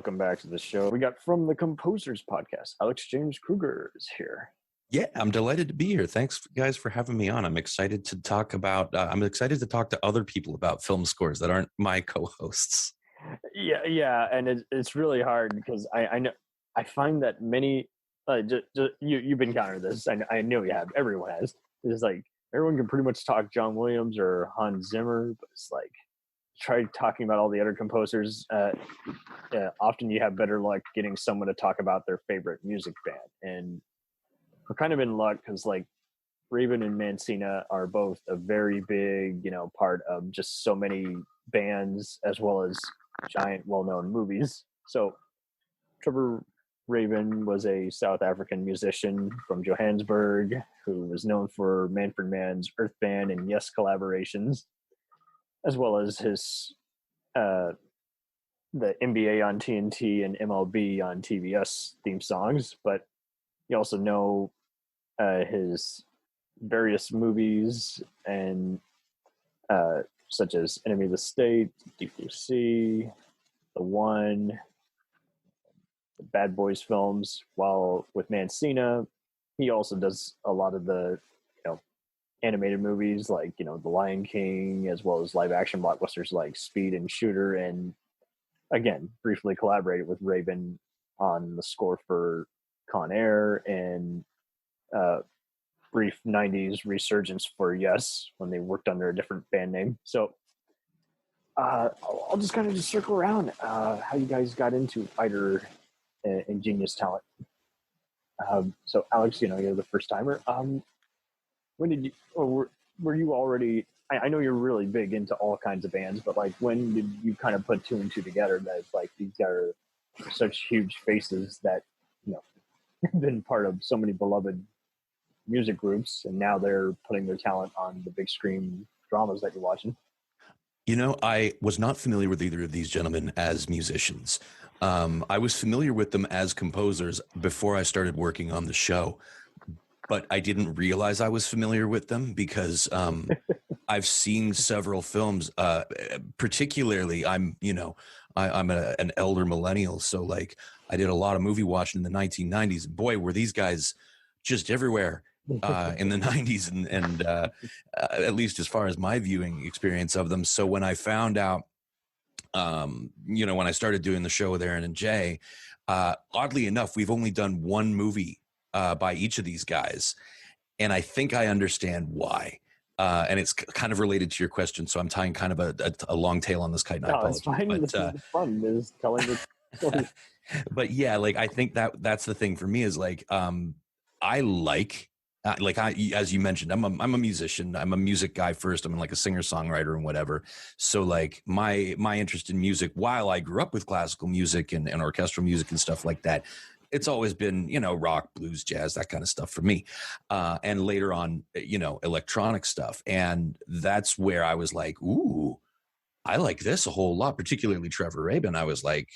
welcome back to the show. We got from the comPOSERS podcast, Alex James Krueger is here. Yeah, I'm delighted to be here. Thanks, guys, for having me on. I'm excited to talk about. I'm excited to talk to other people about film scores that aren't my co-hosts. Yeah, and it's really hard because I find that many you've encountered this. I know you have. Everyone has. It's like everyone can pretty much talk John Williams or Hans Zimmer, but it's like try talking about all the other composers. Often you have better luck getting someone to talk about their favorite music band, and we're kind of in luck because like Rabin and Mancina are both a very big, part of just so many bands as well as giant, well-known movies. So Trevor Rabin was a South African musician from Johannesburg who was known for Manfred Mann's Earth Band and Yes collaborations, as well as his the NBA on TNT and MLB on TBS theme songs. But you also know his various movies and such as Enemy of the State, Deep Blue Sea, The One, the Bad Boys films. While with Mancina, he also does a lot of the animated movies like The Lion King, as well as live action blockbusters like Speed and Shooter, and again briefly collaborated with Rabin on the score for Con Air and brief 90s resurgence for Yes when they worked under a different band name. So I'll just kind of circle around how you guys got into fighter and genius talent. So Alex, you're the first timer. When did you, or were you already, I know you're really big into all kinds of bands, but like when did you kind of put two and two together that like these are such huge faces that been part of so many beloved music groups, and now they're putting their talent on the big screen dramas that you're watching? I was not familiar with either of these gentlemen as musicians. I was familiar with them as composers before I started working on the show, but I didn't realize I was familiar with them because I've seen several films. Particularly, I'm an elder millennial, so like I did a lot of movie watching in the 1990s. Boy, were these guys just everywhere in the 90s, and at least as far as my viewing experience of them. So when I found out, when I started doing the show with Aaron and Jay, oddly enough, we've only done one movie by each of these guys, and I think I understand why. And it's kind of related to your question, so I'm tying kind of a long tail on this kite. And I apologize. It's fine. But, this is fun. Is telling the story. But yeah, like I think that's the thing for me is like I as you mentioned, I'm a musician. I'm a music guy first. I'm like a singer songwriter and whatever. So like my interest in music, while I grew up with classical music and orchestral music and stuff like that, it's always been, rock, blues, jazz, that kind of stuff for me. And later on, electronic stuff. And that's where I was like, ooh, I like this a whole lot, particularly Trevor Rabin. I was like,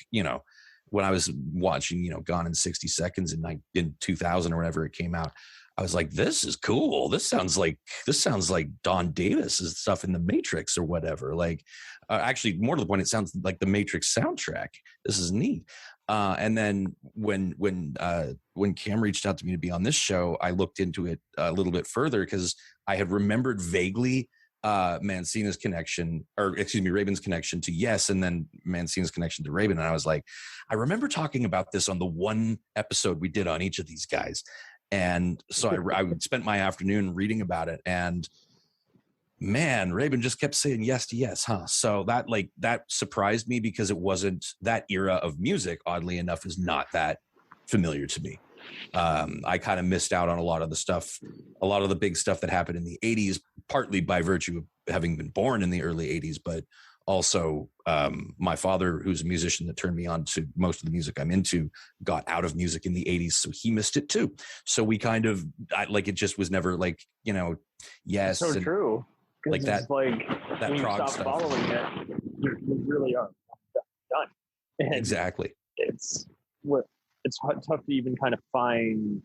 when I was watching, Gone in 60 Seconds in 2000 or whenever it came out, I was like, this is cool. This sounds like Don Davis's stuff in The Matrix or whatever. Like, actually, more to the point, it sounds like the Matrix soundtrack. This is neat. And then when Cam reached out to me to be on this show, I looked into it a little bit further because I had remembered vaguely Mancina's connection, Rabin's connection to Yes, and then Mancina's connection to Rabin. And I was like, I remember talking about this on the one episode we did on each of these guys. And so I spent my afternoon reading about it, and man, Rabin just kept saying yes to Yes, huh? So that surprised me because it wasn't that era of music, oddly enough, is not that familiar to me. I kind of missed out on a lot of the big stuff that happened in the 80s, partly by virtue of having been born in the early 80s, but also my father, who's a musician that turned me on to most of the music I'm into, got out of music in the 80s, so he missed it too. So we kind of it just was never like, Yes. So true. Like that, like that when you prog stop stuff. following it, you really are done. And exactly. It's tough to even kind of find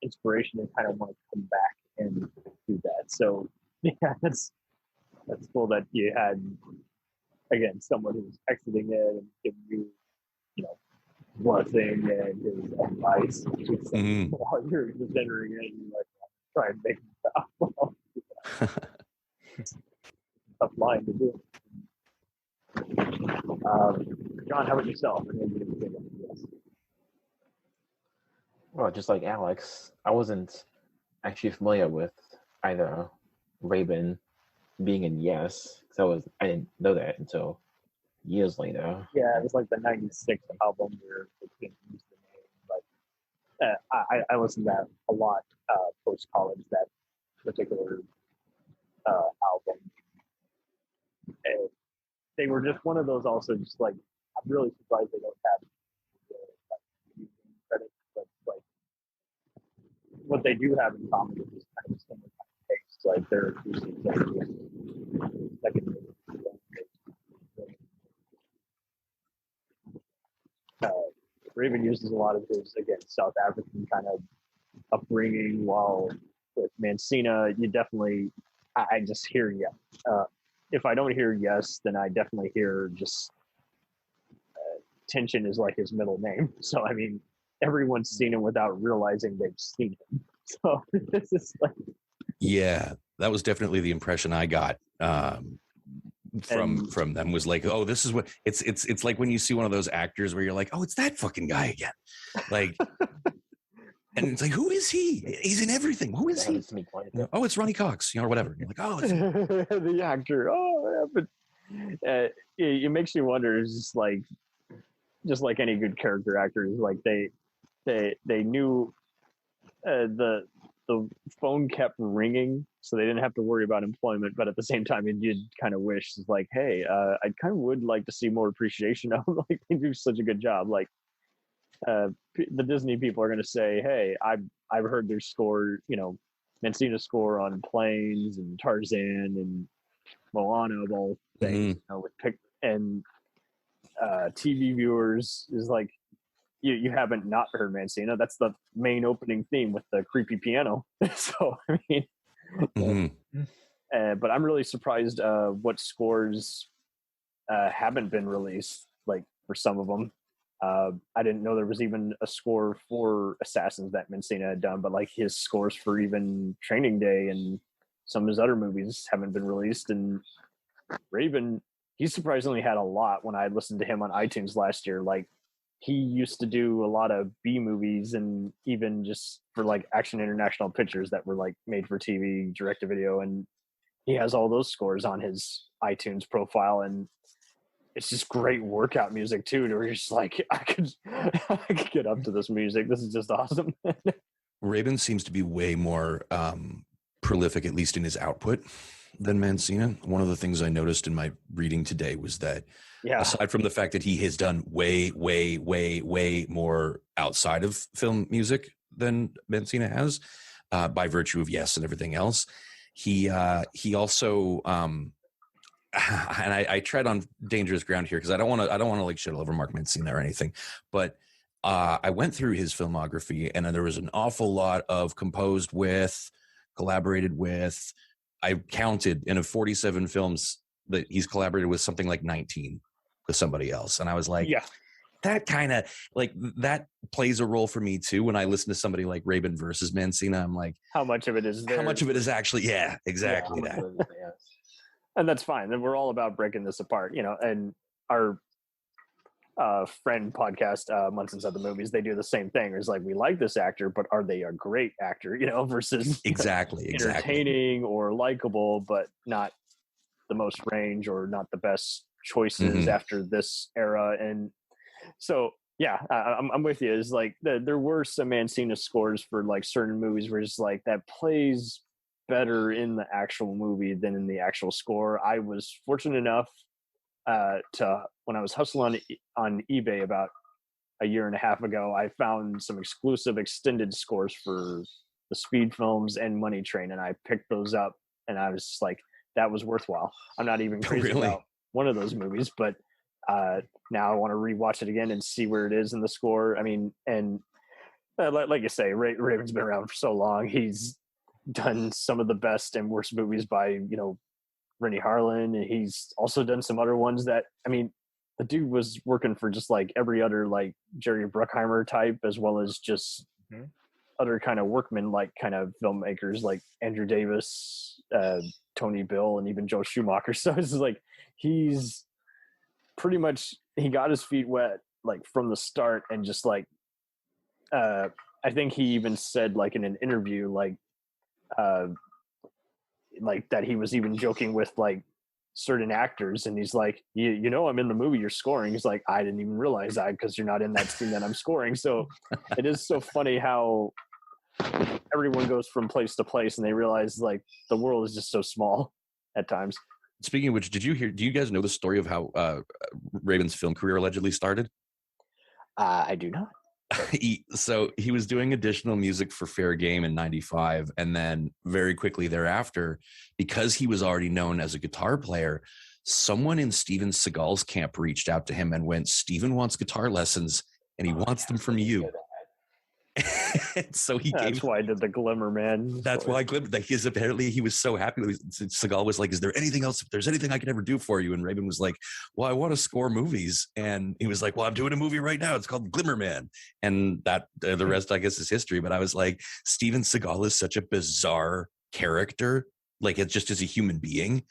inspiration and kind of want to come back and do that. So yeah, that's cool that you had, again, someone who's exiting it and giving you, blessing and his advice. Just Mhm. while you're just entering it, you like try and make it stop. Tough line to do. John, how about yourself? Well, just like Alex, I wasn't actually familiar with either Rabin being in Yes, because I didn't know that until years later. Yeah, it was like the '96 album where they didn't use the name, but I listened to that a lot post college. That particular album, and they were just one of those. Also, just like I'm really surprised they don't have like credit, but like what they do have in common is just kind of similar kind of taste. Like their acoustic Rabin uses a lot of his, again, South African kind of upbringing, while with Mancina, you definitely, I just hear yes. If I don't hear yes, then I definitely hear just Tension is like his middle name. So, I mean, everyone's seen him without realizing they've seen him. So, this is like. Yeah, that was definitely the impression I got from them, was like, oh, this is what it's like when you see one of those actors where you're like, oh, it's that fucking guy again. Like, and it's like, who is he? He's in everything. Who is he? You know, oh, it's Ronnie Cox, or whatever. And you're like, oh, it's the actor. Oh, yeah, but it makes you wonder. It's just like any good character actors, like they knew the phone kept ringing, so they didn't have to worry about employment. But at the same time, it did kind of wish, like, hey, I kind of would like to see more appreciation of them. Like, they do such a good job. Like, the Disney people are going to say, hey, I've heard their score, Mancina score on Planes and Tarzan and Moana of all things, with and TV viewers is like, you haven't not heard Mancina. That's the main opening theme with the creepy piano. So, I mean, but I'm really surprised what scores haven't been released, like, for some of them. I didn't know there was even a score for Assassins that Mancina had done, but like his scores for even Training Day and some of his other movies haven't been released. And Rabin, he surprisingly had a lot when I listened to him on iTunes last year. Like, he used to do a lot of B movies, and even just for like Action International Pictures that were like made for TV, direct to video, and he has all those scores on his iTunes profile. And it's just great workout music too, where you're just like, I could get up to this music. This is just awesome. Rabin seems to be way more prolific, at least in his output, than Mancina. One of the things I noticed in my reading today was that, aside from the fact that he has done way, way, way, way more outside of film music than Mancina has, by virtue of Yes and everything else, he also and I tread on dangerous ground here because I don't want to like shit all over Mark Mancina or anything, but I went through his filmography, and there was an awful lot of composed with, collaborated with. I counted in 47 films that he's collaborated with something like 19 with somebody else. And I was like, that kind of like, that plays a role for me too. When I listen to somebody like Rabin versus Mancina, I'm like, how much of it is there? How much of it is actually, exactly that. And that's fine. And we're all about breaking this apart, and our friend podcast, Months Inside the Movies, they do the same thing. It's like, we like this actor, but are they a great actor, versus exactly entertaining or likable, but not the most range or not the best choices after this era. And so, I'm with you. It's like there were some Mancina scores for like certain movies where it's like that plays better in the actual movie than in the actual score. I was fortunate enough to, when I was hustling on eBay about a year and a half ago, I found some exclusive extended scores for the Speed films and Money Train, and I picked those up, and I was just like, that was worthwhile. I'm not even crazy about one of those movies, but now I want to rewatch it again and see where it is in the score. I mean, and like you say, Rabin's been around for so long. He's done some of the best and worst movies by, Rennie Harlan, and he's also done some other ones that, I mean, the dude was working for just like every other like Jerry Bruckheimer type, as well as just other kind of workman like kind of filmmakers like Andrew Davis, Tony Bill, and even Joe Schumacher. So it's like he's pretty much, he got his feet wet like from the start, and just like I think he even said like in an interview like that he was even joking with like certain actors, and he's like, you know, I'm in the movie you're scoring. He's like, I didn't even realize that because you're not in that scene that I'm scoring. So it is so funny how everyone goes from place to place, and they realize like the world is just so small at times. Speaking of which, do you guys know the story of how Rabin's film career allegedly started? I do not. So he was doing additional music for Fair Game in '95, and then very quickly thereafter, because he was already known as a guitar player, someone in Steven Seagal's camp reached out to him and went, Steven wants guitar lessons, and he wants them from you. So that's why I did the Glimmer, man. That's why Glimmer. Like, apparently he was so happy. Seagal was like, "Is there anything else? If there's anything I can ever do for you?" And Rabin was like, "Well, I want to score movies." And he was like, "Well, I'm doing a movie right now. It's called Glimmer Man." And that the rest, I guess, is history. But I was like, Steven Seagal is such a bizarre character. Like, it's just as a human being,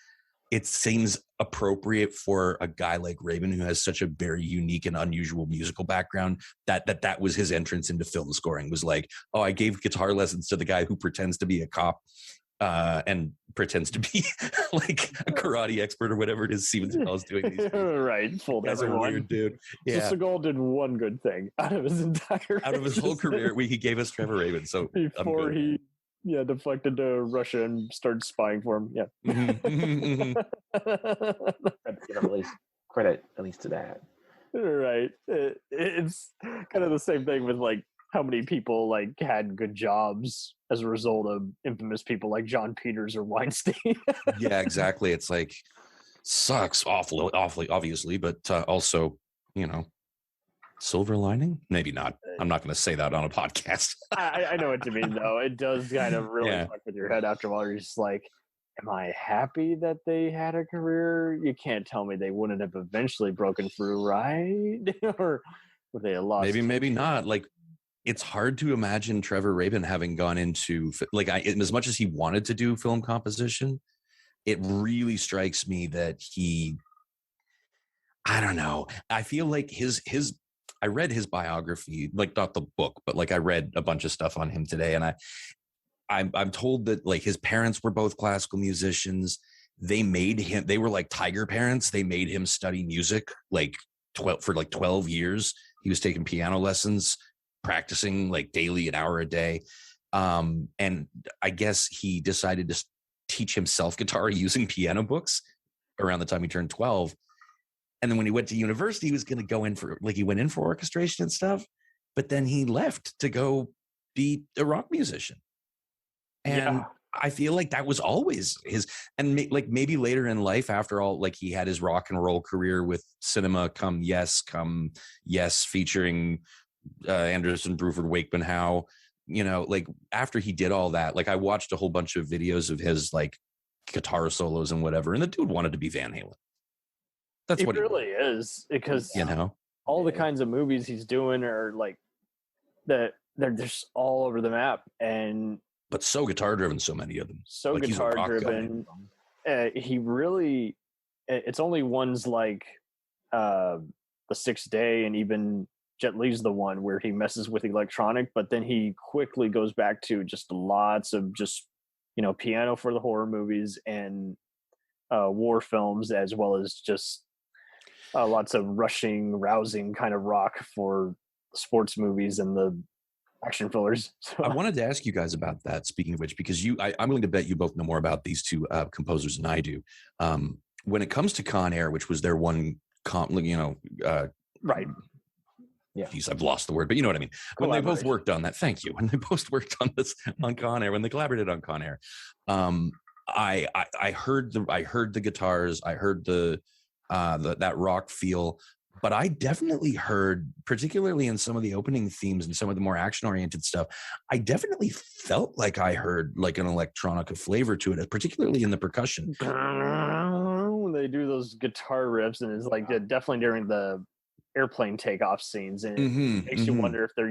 it seems appropriate for a guy like Rabin, who has such a very unique and unusual musical background, that was his entrance into film scoring, was like, oh, I gave guitar lessons to the guy who pretends to be a cop and pretends to be like a karate expert or whatever it is Steven Seagal is doing these days. Right. That's a weird dude. Yeah. So Seagal did one good thing out of his whole career. He gave us Trevor Rabin. So before he deflected to Russia and started spying for him. Yeah. Give at least credit, at least to that. Right. It's kind of the same thing with like how many people like had good jobs as a result of infamous people like John Peters or Weinstein. Yeah, exactly. It's like, sucks awfully, obviously, but also, you know, silver lining? Maybe not. I'm not going to say that on a podcast. I know what you mean, though. It does kind of really fuck with your head after a while. You're just like, am I happy that they had a career? You can't tell me they wouldn't have eventually broken through, right? Or would they have lost? Maybe not. Like, it's hard to imagine Trevor Rabin having gone into, like, as much as he wanted to do film composition, it really strikes me that I don't know. I feel like I read his biography, like not the book, but like I read a bunch of stuff on him today. And I'm told that like his parents were both classical musicians. They were like tiger parents. They made him study music for 12 years. He was taking piano lessons, practicing like daily, an hour a day. And I guess he decided to teach himself guitar using piano books around the time he turned 12. And then when he went to university, he was going to go in for he went in for orchestration and stuff, but then he left to go be a rock musician. And I feel like that was always his, and maybe later in life, after all, like he had his rock and roll career with Cinema Come Yes, featuring Anderson, Bruford, Wakeman Howe, you know, like after he did all that, like I watched a whole bunch of videos of his like guitar solos and whatever. And the dude wanted to be Van Halen. That's what he really is, because you know, all the kinds of movies he's doing are like that. They're just all over the map, but so guitar driven. So many of them. So like guitar driven. He really. It's only ones like The Sixth Day, and even Jet Li's the one where he messes with electronic, but then he quickly goes back to just lots of just piano for the horror movies and war films, as well as just lots of rushing, rousing kind of rock for sports movies and the action fillers. So, I wanted to ask you guys about that, speaking of which, because I'm willing to bet you both know more about these two composers than I do. When it comes to Con Air, which was their one, right. Yeah. Geez, I've lost the word, but you know what I mean. When they both worked on that, thank you. When they both worked on this on Con Air, when they collaborated on Con Air, I heard the guitars, I heard that rock feel, but I definitely heard, particularly in some of the opening themes and some of the more action oriented stuff, I definitely felt like I heard like an electronica flavor to it, particularly in the percussion. they do those guitar riffs, and it's like definitely during the airplane takeoff scenes, and it makes you wonder if they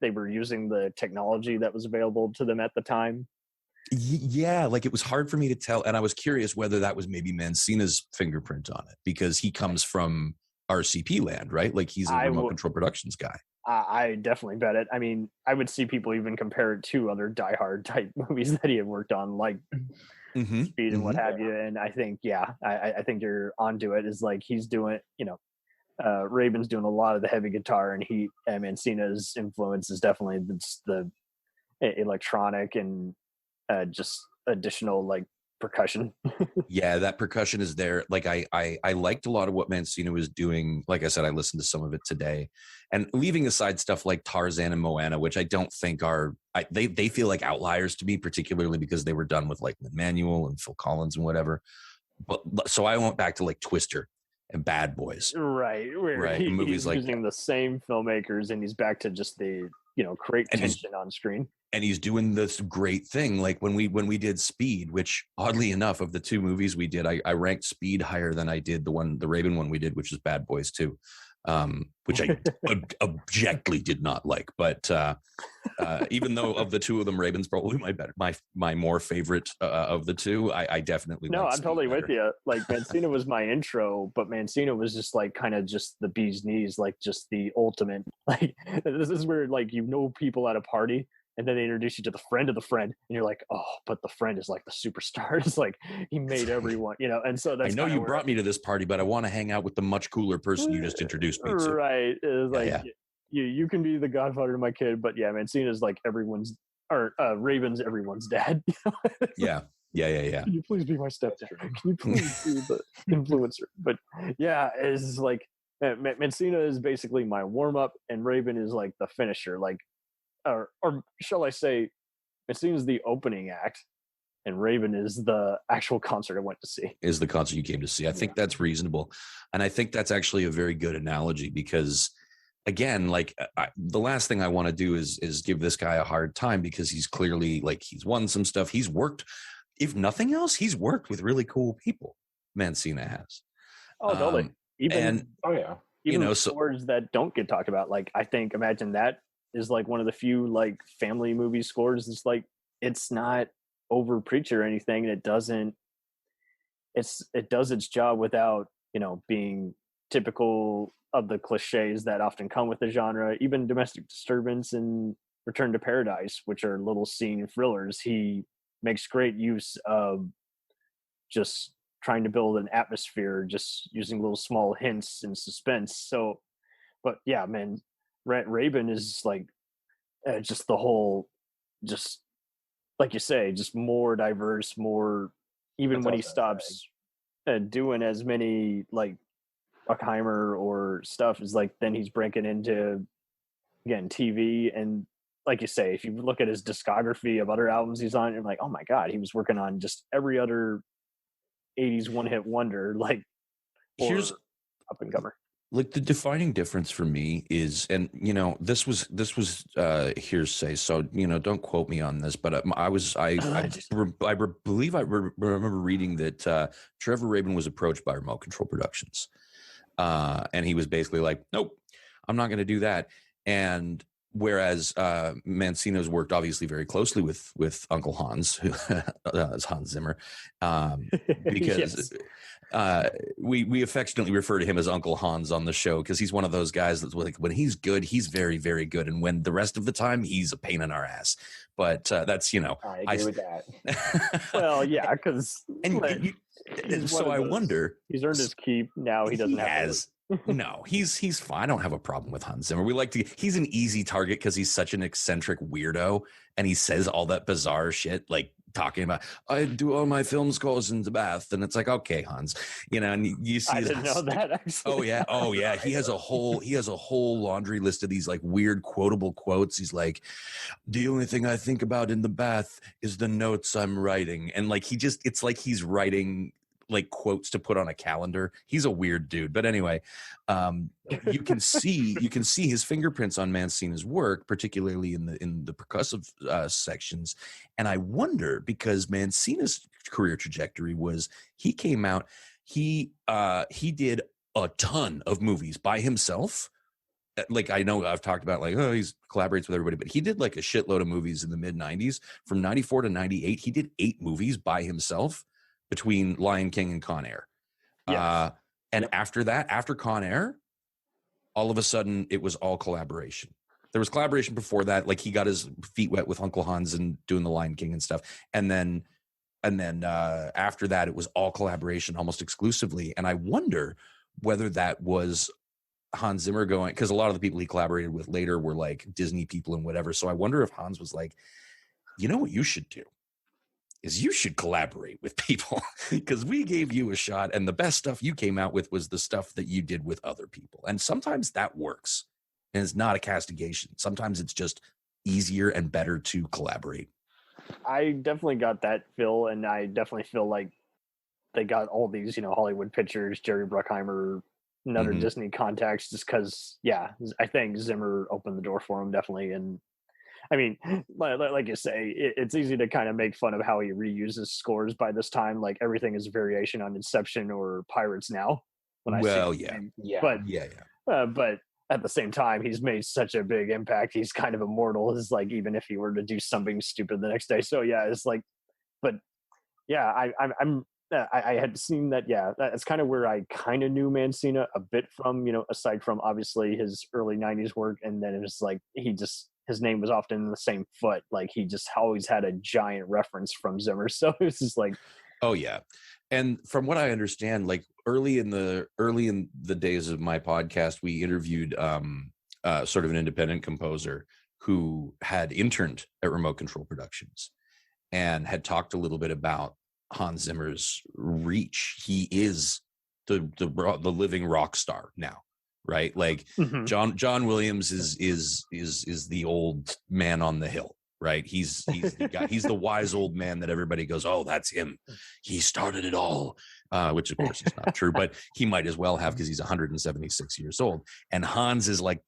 were using the technology that was available to them at the time. Yeah, like it was hard for me to tell, and I was curious whether that was maybe Mancina's fingerprint on it, because he comes from RCP land, right? Like he's a remote control productions guy. I definitely bet it. I mean, I would see people even compare it to other Die Hard type movies that he had worked on, like Speed and what have you. And I think, I think you're onto it. Is like he's doing, Rabin's doing a lot of the heavy guitar, and Mancina's influence is definitely the electronic and just additional like percussion. Yeah, that percussion is there. Like I liked a lot of what Mancina was doing. Like I said, I listened to some of it today, and leaving aside stuff like Tarzan and Moana, which I don't think they feel like outliers to me, particularly because they were done with like Lin-Manuel and Phil Collins and whatever. But so I went back to like Twister and Bad Boys, right? He's like using the same filmmakers, and he's back to just the create tension on screen. And he's doing this great thing. Like when we did Speed, which oddly enough, of the two movies we did, I ranked Speed higher than I did the Rabin one we did, which is Bad Boys 2, which I objectively did not like. But even though of the two of them, Rabin's probably my more favorite of the two. I definitely no, like I'm Speed totally better. with you. Like Mancina was my intro, but Mancina was just like kind of just the bee's knees, like just the ultimate. Like this is where like people at a party, and then they introduce you to the friend of the friend, and you're like, oh, but the friend is like the superstar. It's like he made everyone, and so that's. I know you brought me to this party, but I want to hang out with the much cooler person you just introduced me to. Right? It's like you can be the godfather to my kid, but yeah, Mancina's like everyone's, or Rabin's everyone's dad. Yeah. Can you please be my stepdad? Can you please be the influencer? But yeah, it's like Mancina is basically my warm up, and Rabin is like the finisher. Like. Or shall I say, Mancina is the opening act, and Rabin is the actual concert I went to see. Is the concert you came to see. I think that's reasonable. And I think that's actually a very good analogy because, again, like the last thing I want to do is give this guy a hard time, because he's clearly like he's won some stuff. He's worked, if nothing else, he's worked with really cool people. Mancina has. Oh, totally. Even so scores that don't get talked about. Like imagine that is like one of the few like family movie scores. It's like it's not over preachy or anything, and it does its job without being typical of the cliches that often come with the genre. Even Domestic Disturbance and Return to Paradise, which are little scene thrillers, he makes great use of just trying to build an atmosphere, just using little small hints and suspense. So, but yeah, man, Rabin is like just the whole, just like you say, just more diverse, more, even that's when he stops doing as many like Bruckheimer or stuff, is like then he's breaking into again TV. And like you say, if you look at his discography of other albums he's on, you're like, oh my god, he was working on just every other 80s one-hit wonder, like, here's up and comer. Like the defining difference for me is, and this was hearsay, so don't quote me on this, but I believe I remember reading that Trevor Rabin was approached by Remote Control Productions, and he was basically like, nope, I'm not going to do that. And whereas Mancina's worked obviously very closely with Uncle Hans, who is Hans Zimmer, because we affectionately refer to him as Uncle Hans on the show, because he's one of those guys that's like, when he's good, he's very, very good, and when the rest of the time, he's a pain in our ass. But that's I agree with that. Well, yeah, because so I wonder, he's earned his keep. Now he doesn't have. No, he's fine. I don't have a problem with Hans Zimmer. He's an easy target because he's such an eccentric weirdo, and he says all that bizarre shit, like talking about, I do all my film scores in the bath, and it's like, okay, Hans, and you see. I didn't know that, actually. Oh yeah. He has a whole laundry list of these like weird quotable quotes. He's like, the only thing I think about in the bath is the notes I'm writing, and like it's like he's writing like quotes to put on a calendar. He's a weird dude. But anyway, you can see his fingerprints on Mancina's work, particularly in the percussive sections. And I wonder, because Mancina's career trajectory was, he came out, he did a ton of movies by himself. Like, I know I've talked about, like, oh, he's collaborates with everybody, but he did like a shitload of movies in the mid 90s. From 94 to 98, he did 8 movies by himself between Lion King and Con Air. Yes. And after that, after Con Air, all of a sudden it was all collaboration. There was collaboration before that. Like, he got his feet wet with Uncle Hans and doing the Lion King and stuff. And then after that, it was all collaboration almost exclusively. And I wonder whether that was Hans Zimmer going, because a lot of the people he collaborated with later were like Disney people and whatever. So I wonder if Hans was like, you know what you should do is you should collaborate with people, because we gave you a shot and the best stuff you came out with was the stuff that you did with other people. And sometimes that works, and it's not a castigation. Sometimes it's just easier and better to collaborate. I definitely got that feel, and I definitely feel like they got all these, Hollywood pictures, Jerry Bruckheimer, and other Disney contacts, just because, I think Zimmer opened the door for him, definitely. And I mean, like you say, it's easy to kind of make fun of how he reuses scores by this time. Like, everything is a variation on Inception or Pirates now. But at the same time, he's made such a big impact. He's kind of immortal. It's like, even if he were to do something stupid the next day. So it's like, but I had seen that. That's kind of where I kind of knew Mancina a bit from, aside from obviously his early 90s work. And then it was like, his name was often in the same foot. Like, he just always had a giant reference from Zimmer. So it was just like, oh yeah. And from what I understand, like early in the days of my podcast, we interviewed sort of an independent composer who had interned at Remote Control Productions and had talked a little bit about Hans Zimmer's reach. He is the living rock star now, right? Like, John Williams is the old man on the hill, right? He's the guy. He's the wise old man that everybody goes, oh, that's him. He started it all, which of course is not true, but he might as well have, because he's 176 years old. And Hans is like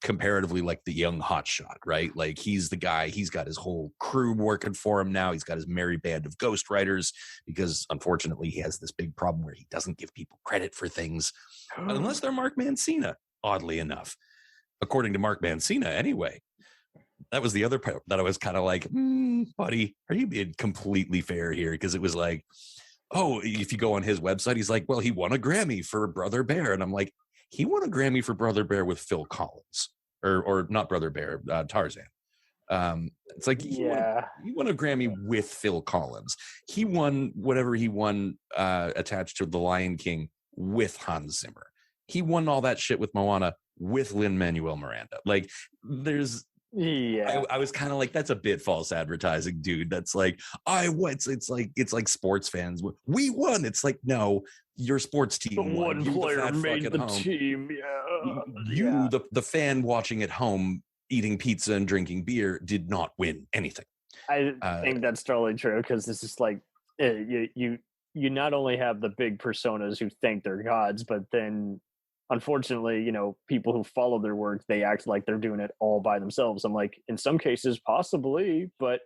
comparatively like the young hotshot, right? Like, he's the guy. He's got his whole crew working for him now. He's got his merry band of ghostwriters, because unfortunately he has this big problem where he doesn't give people credit for things unless they're Mark Mancina, oddly enough, according to Mark Mancina anyway. That was the other part that I was kind of like, buddy, are you being completely fair here? Because it was like, oh, if you go on his website, he's like, well, he won a Grammy for Brother Bear. And I'm like, he won a Grammy for Brother Bear with Phil Collins, or not Brother Bear, Tarzan. It's like, he won a Grammy with Phil Collins. He won whatever he won attached to The Lion King with Hans Zimmer. He won all that shit with Moana with Lin-Manuel Miranda. Like, there's, I was kind of like, that's a bit false advertising, dude. That's like, it's like sports fans, we won. It's like, no, your sports team won. One player made the team. The fan watching at home, eating pizza and drinking beer, did not win anything. I think that's totally true, because this is like, you not only have the big personas who think they're gods, but then unfortunately, people who follow their work, they act like they're doing it all by themselves. I'm like, in some cases, possibly, but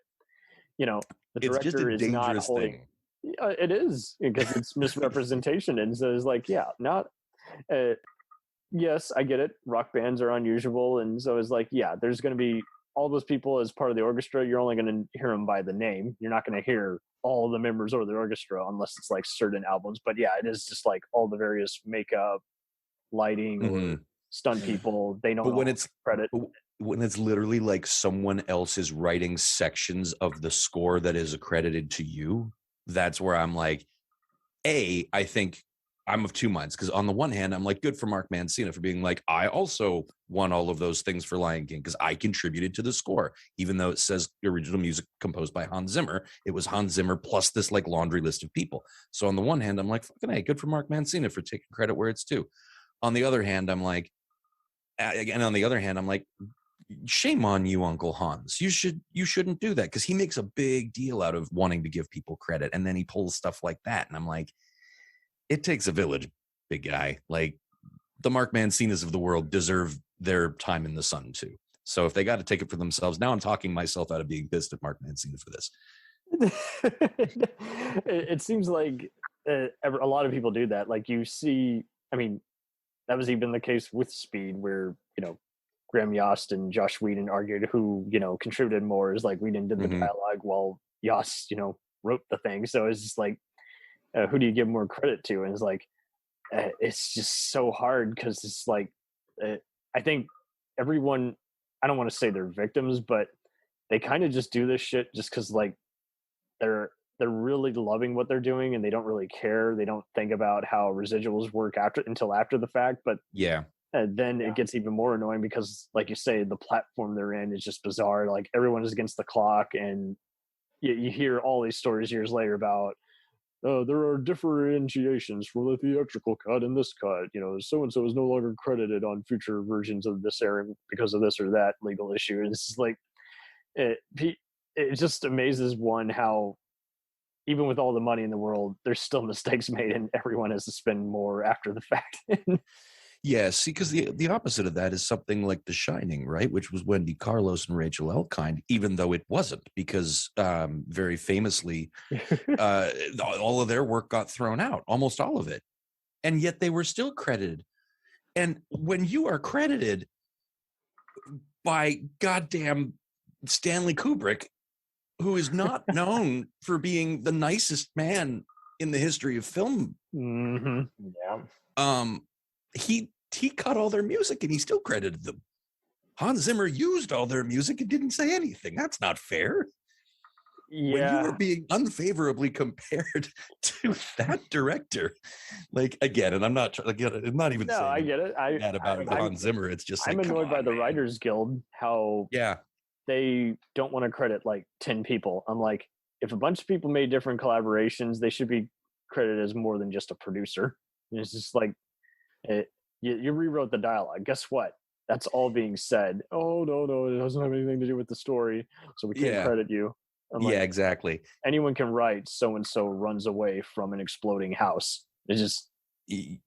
the director is not holding. It is, because it's misrepresentation, and so it's like, not. Yes, I get it. Rock bands are unusual, and so it's like, there's going to be all those people as part of the orchestra. You're only going to hear them by the name. You're not going to hear all the members of the orchestra unless it's like certain albums. But it is just like all the various makeup, lighting, or stunt people. They don't. But when it's credit, when it's literally like someone else is writing sections of the score that is accredited to you, that's where I'm like, I think I'm of two minds, because on the one hand, I'm like, good for Mark Mancina for being like, I also won all of those things for Lion King because I contributed to the score, even though it says original music composed by Hans Zimmer. It was Hans Zimmer plus this like laundry list of people. So on the one hand, I'm like, fucking hey, good for Mark Mancina for taking credit where it's due. On the other hand, I'm like, shame on you, Uncle Hans. You shouldn't do that, because he makes a big deal out of wanting to give people credit, and then he pulls stuff like that, and I'm like, it takes a village, big guy. Like, the Mark Mancinas of the world deserve their time in the sun too. So if they got to take it for themselves, now I'm talking myself out of being pissed at Mark Mancina for this. It seems like a lot of people do that. Like you see, I mean, that was even the case with Speed, where Graham Yost and Josh Whedon argued who contributed more. Is like Whedon did the dialogue while Yost wrote the thing. So it's just like, who do you give more credit to? And it's like, it's just so hard because it's like, I think everyone, I don't want to say they're victims, but they kind of just do this shit just because like they're really loving what they're doing and they don't really care. They don't think about how residuals work until after the fact. But yeah, then it gets even more annoying because, like you say, the platform they're in is just bizarre. Like everyone is against the clock, and you hear all these stories years later about, there are differentiations for the theatrical cut and this cut. So and so is no longer credited on future versions of this airing because of this or that legal issue. And it's like it just amazes one how even with all the money in the world, there's still mistakes made, and everyone has to spend more after the fact. Yeah, see, because the opposite of that is something like The Shining, right? Which was Wendy Carlos and Rachel Elkind, even though it wasn't, because very famously, all of their work got thrown out, almost all of it. And yet they were still credited. And when you are credited by goddamn Stanley Kubrick, who is not known for being the nicest man in the history of film. Yeah. He cut all their music and he still credited them. Hans Zimmer used all their music and didn't say anything. That's not fair. Yeah. When you are being unfavorably compared to that director, like again, and I'm not even saying I get it. that about Hans Zimmer. It's just I'm like, annoyed by the Writers Guild how they don't want to credit like 10 people. I'm like, if a bunch of people made different collaborations, they should be credited as more than just a producer. And it's just like, you rewrote the dialogue. Guess what? That's all being said. Oh, no, it doesn't have anything to do with the story, so we can't credit you. I'm like, exactly. Anyone can write so-and-so runs away from an exploding house. It's just,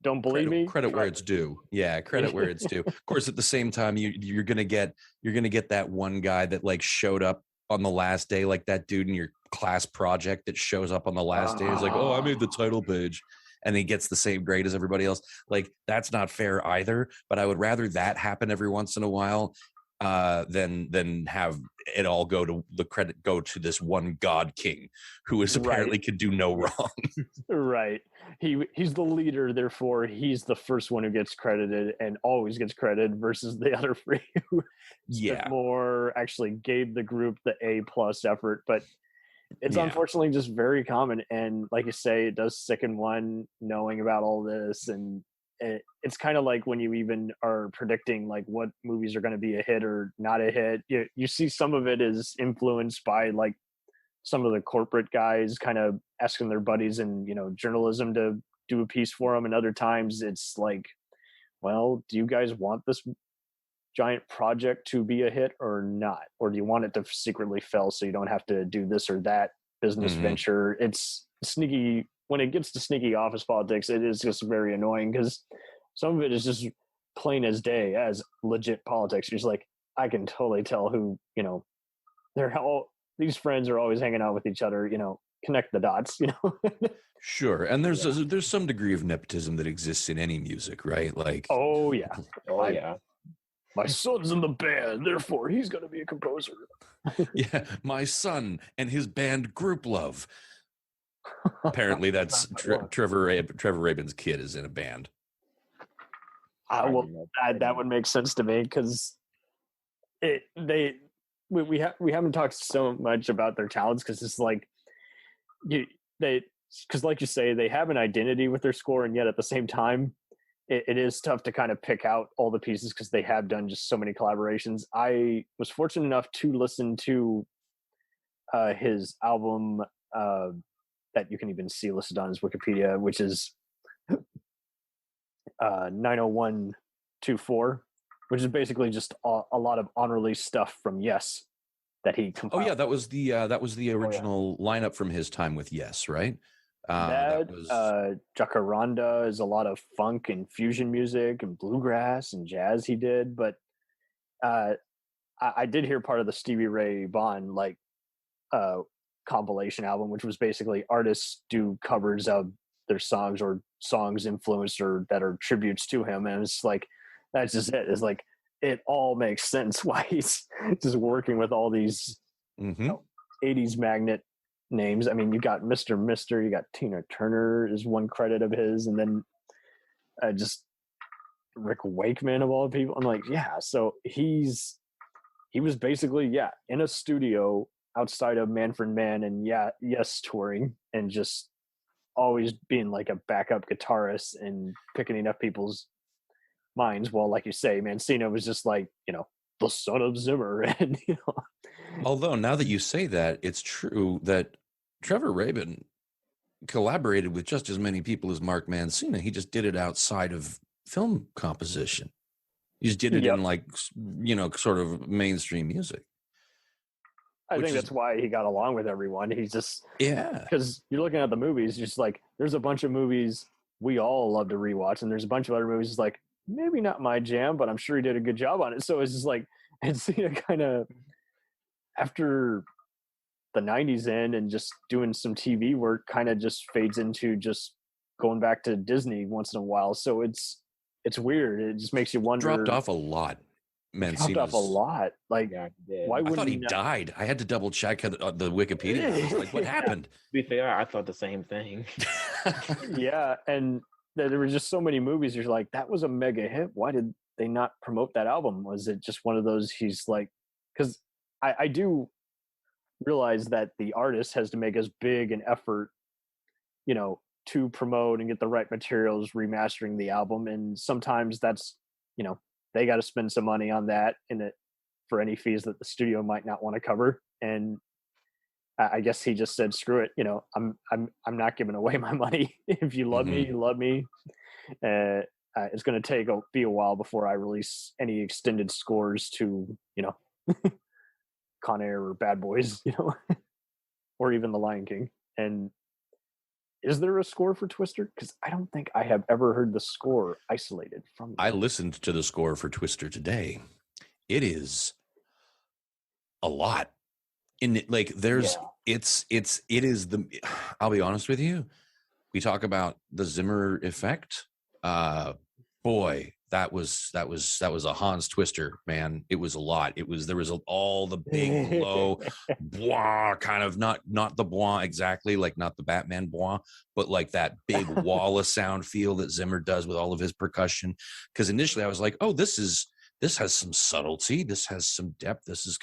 don't believe me? Credit where it's due. Yeah, credit where it's due. Of course, at the same time, you're gonna get that one guy that like showed up on the last day, like that dude in your class project that shows up on the last day. He's like, oh, I made the title page. And he gets the same grade as everybody else. Like, that's not fair either. But I would rather that happen every once in a while than have it all the credit go to this one God King who is apparently could do no wrong. Right. He's the leader, therefore he's the first one who gets credited and always gets credited versus the other three who more actually gave the group the A+ effort. But it's unfortunately just very common, and like you say, it does sicken one knowing about all this. And it's kind of like when you even are predicting like what movies are going to be a hit or not a hit, you see some of it is influenced by like some of the corporate guys kind of asking their buddies in journalism to do a piece for them, and other times it's like, well, do you guys want this giant project to be a hit or not, or do you want it to secretly fail so you don't have to do this or that business venture? It's sneaky. When it gets to sneaky office politics, it is just very annoying because some of it is just plain as day as legit politics. You're just like, I can totally tell who these friends are always hanging out with each other, connect the dots. Sure. And there's some degree of nepotism that exists in any music, right? Like, my son's in the band, therefore he's going to be a composer. Yeah, my son and his band Group Love. Apparently, that's Trevor Rabin's kid is in a band. That would make sense to me because we haven't talked so much about their talents because it's like because like you say, they have an identity with their score, and yet at the same time, it is tough to kind of pick out all the pieces because they have done just so many collaborations. I was fortunate enough to listen to his album that you can even see listed on his Wikipedia, which is 90124, which is basically just a lot of on-release stuff from Yes that he compiled. Oh yeah, that was the original lineup from his time with Yes, right? That was Jacaranda is a lot of funk and fusion music and bluegrass and jazz he did, but I did hear part of the Stevie Ray Vaughan compilation album, which was basically artists do covers of their songs or songs influenced or that are tributes to him. And it's like, that's just it. It's like, it all makes sense why he's just working with all these 80s magnet names. I mean, you got Mr. Mister, you got Tina Turner is one credit of his, and then just Rick Wakeman of all people. I'm like, yeah, so he was basically, in a studio outside of Manfred Mann and Yes touring, and just always being like a backup guitarist and picking up people's minds. Well, like you say, Mancina was just like, the son of Zimmer. And, Although now that you say that, it's true that Trevor Rabin collaborated with just as many people as Mark Mancina. He just did it outside of film composition. He just did it in like, sort of mainstream music. I think that's why he got along with everyone. He's just, because you're looking at the movies, just like, there's a bunch of movies we all love to rewatch, and there's a bunch of other movies like, maybe not my jam, but I'm sure he did a good job on it. So it's just like, and kind of after the 90s end and just doing some TV work, kind of just fades into just going back to Disney once in a while. So it's weird. It just makes you wonder. Dropped off a lot. Dropped off a lot. Like, why wouldn't I thought he died? I had to double check the Wikipedia. I was like, what happened? To be fair, I thought the same thing. Yeah, and there were just so many movies. You're like, that was a mega hit. Why did they not promote that album? Was it just one of those? He's like, because I do realize that the artist has to make as big an effort, to promote and get the right materials, remastering the album, and sometimes that's, they got to spend some money on that in it for any fees that the studio might not want to cover. And I guess he just said, screw it. I'm not giving away my money. If you love me, you love me. It's going to be a while before I release any extended scores to, Con Air or Bad Boys, or even The Lion King. And is there a score for Twister? Because I don't think I have ever heard the score isolated from it. I listened to the score for Twister today. It is a lot. In like, there's it is the. I'll be honest with you. We talk about the Zimmer effect. Boy, that was a Hans Twister, man. It was a lot. There was all the big low bois, kind of not the bois exactly, like not the Batman bois, but like that big wall of sound feel that Zimmer does with all of his percussion. Because initially I was like, oh, this has some subtlety, this has some depth, this is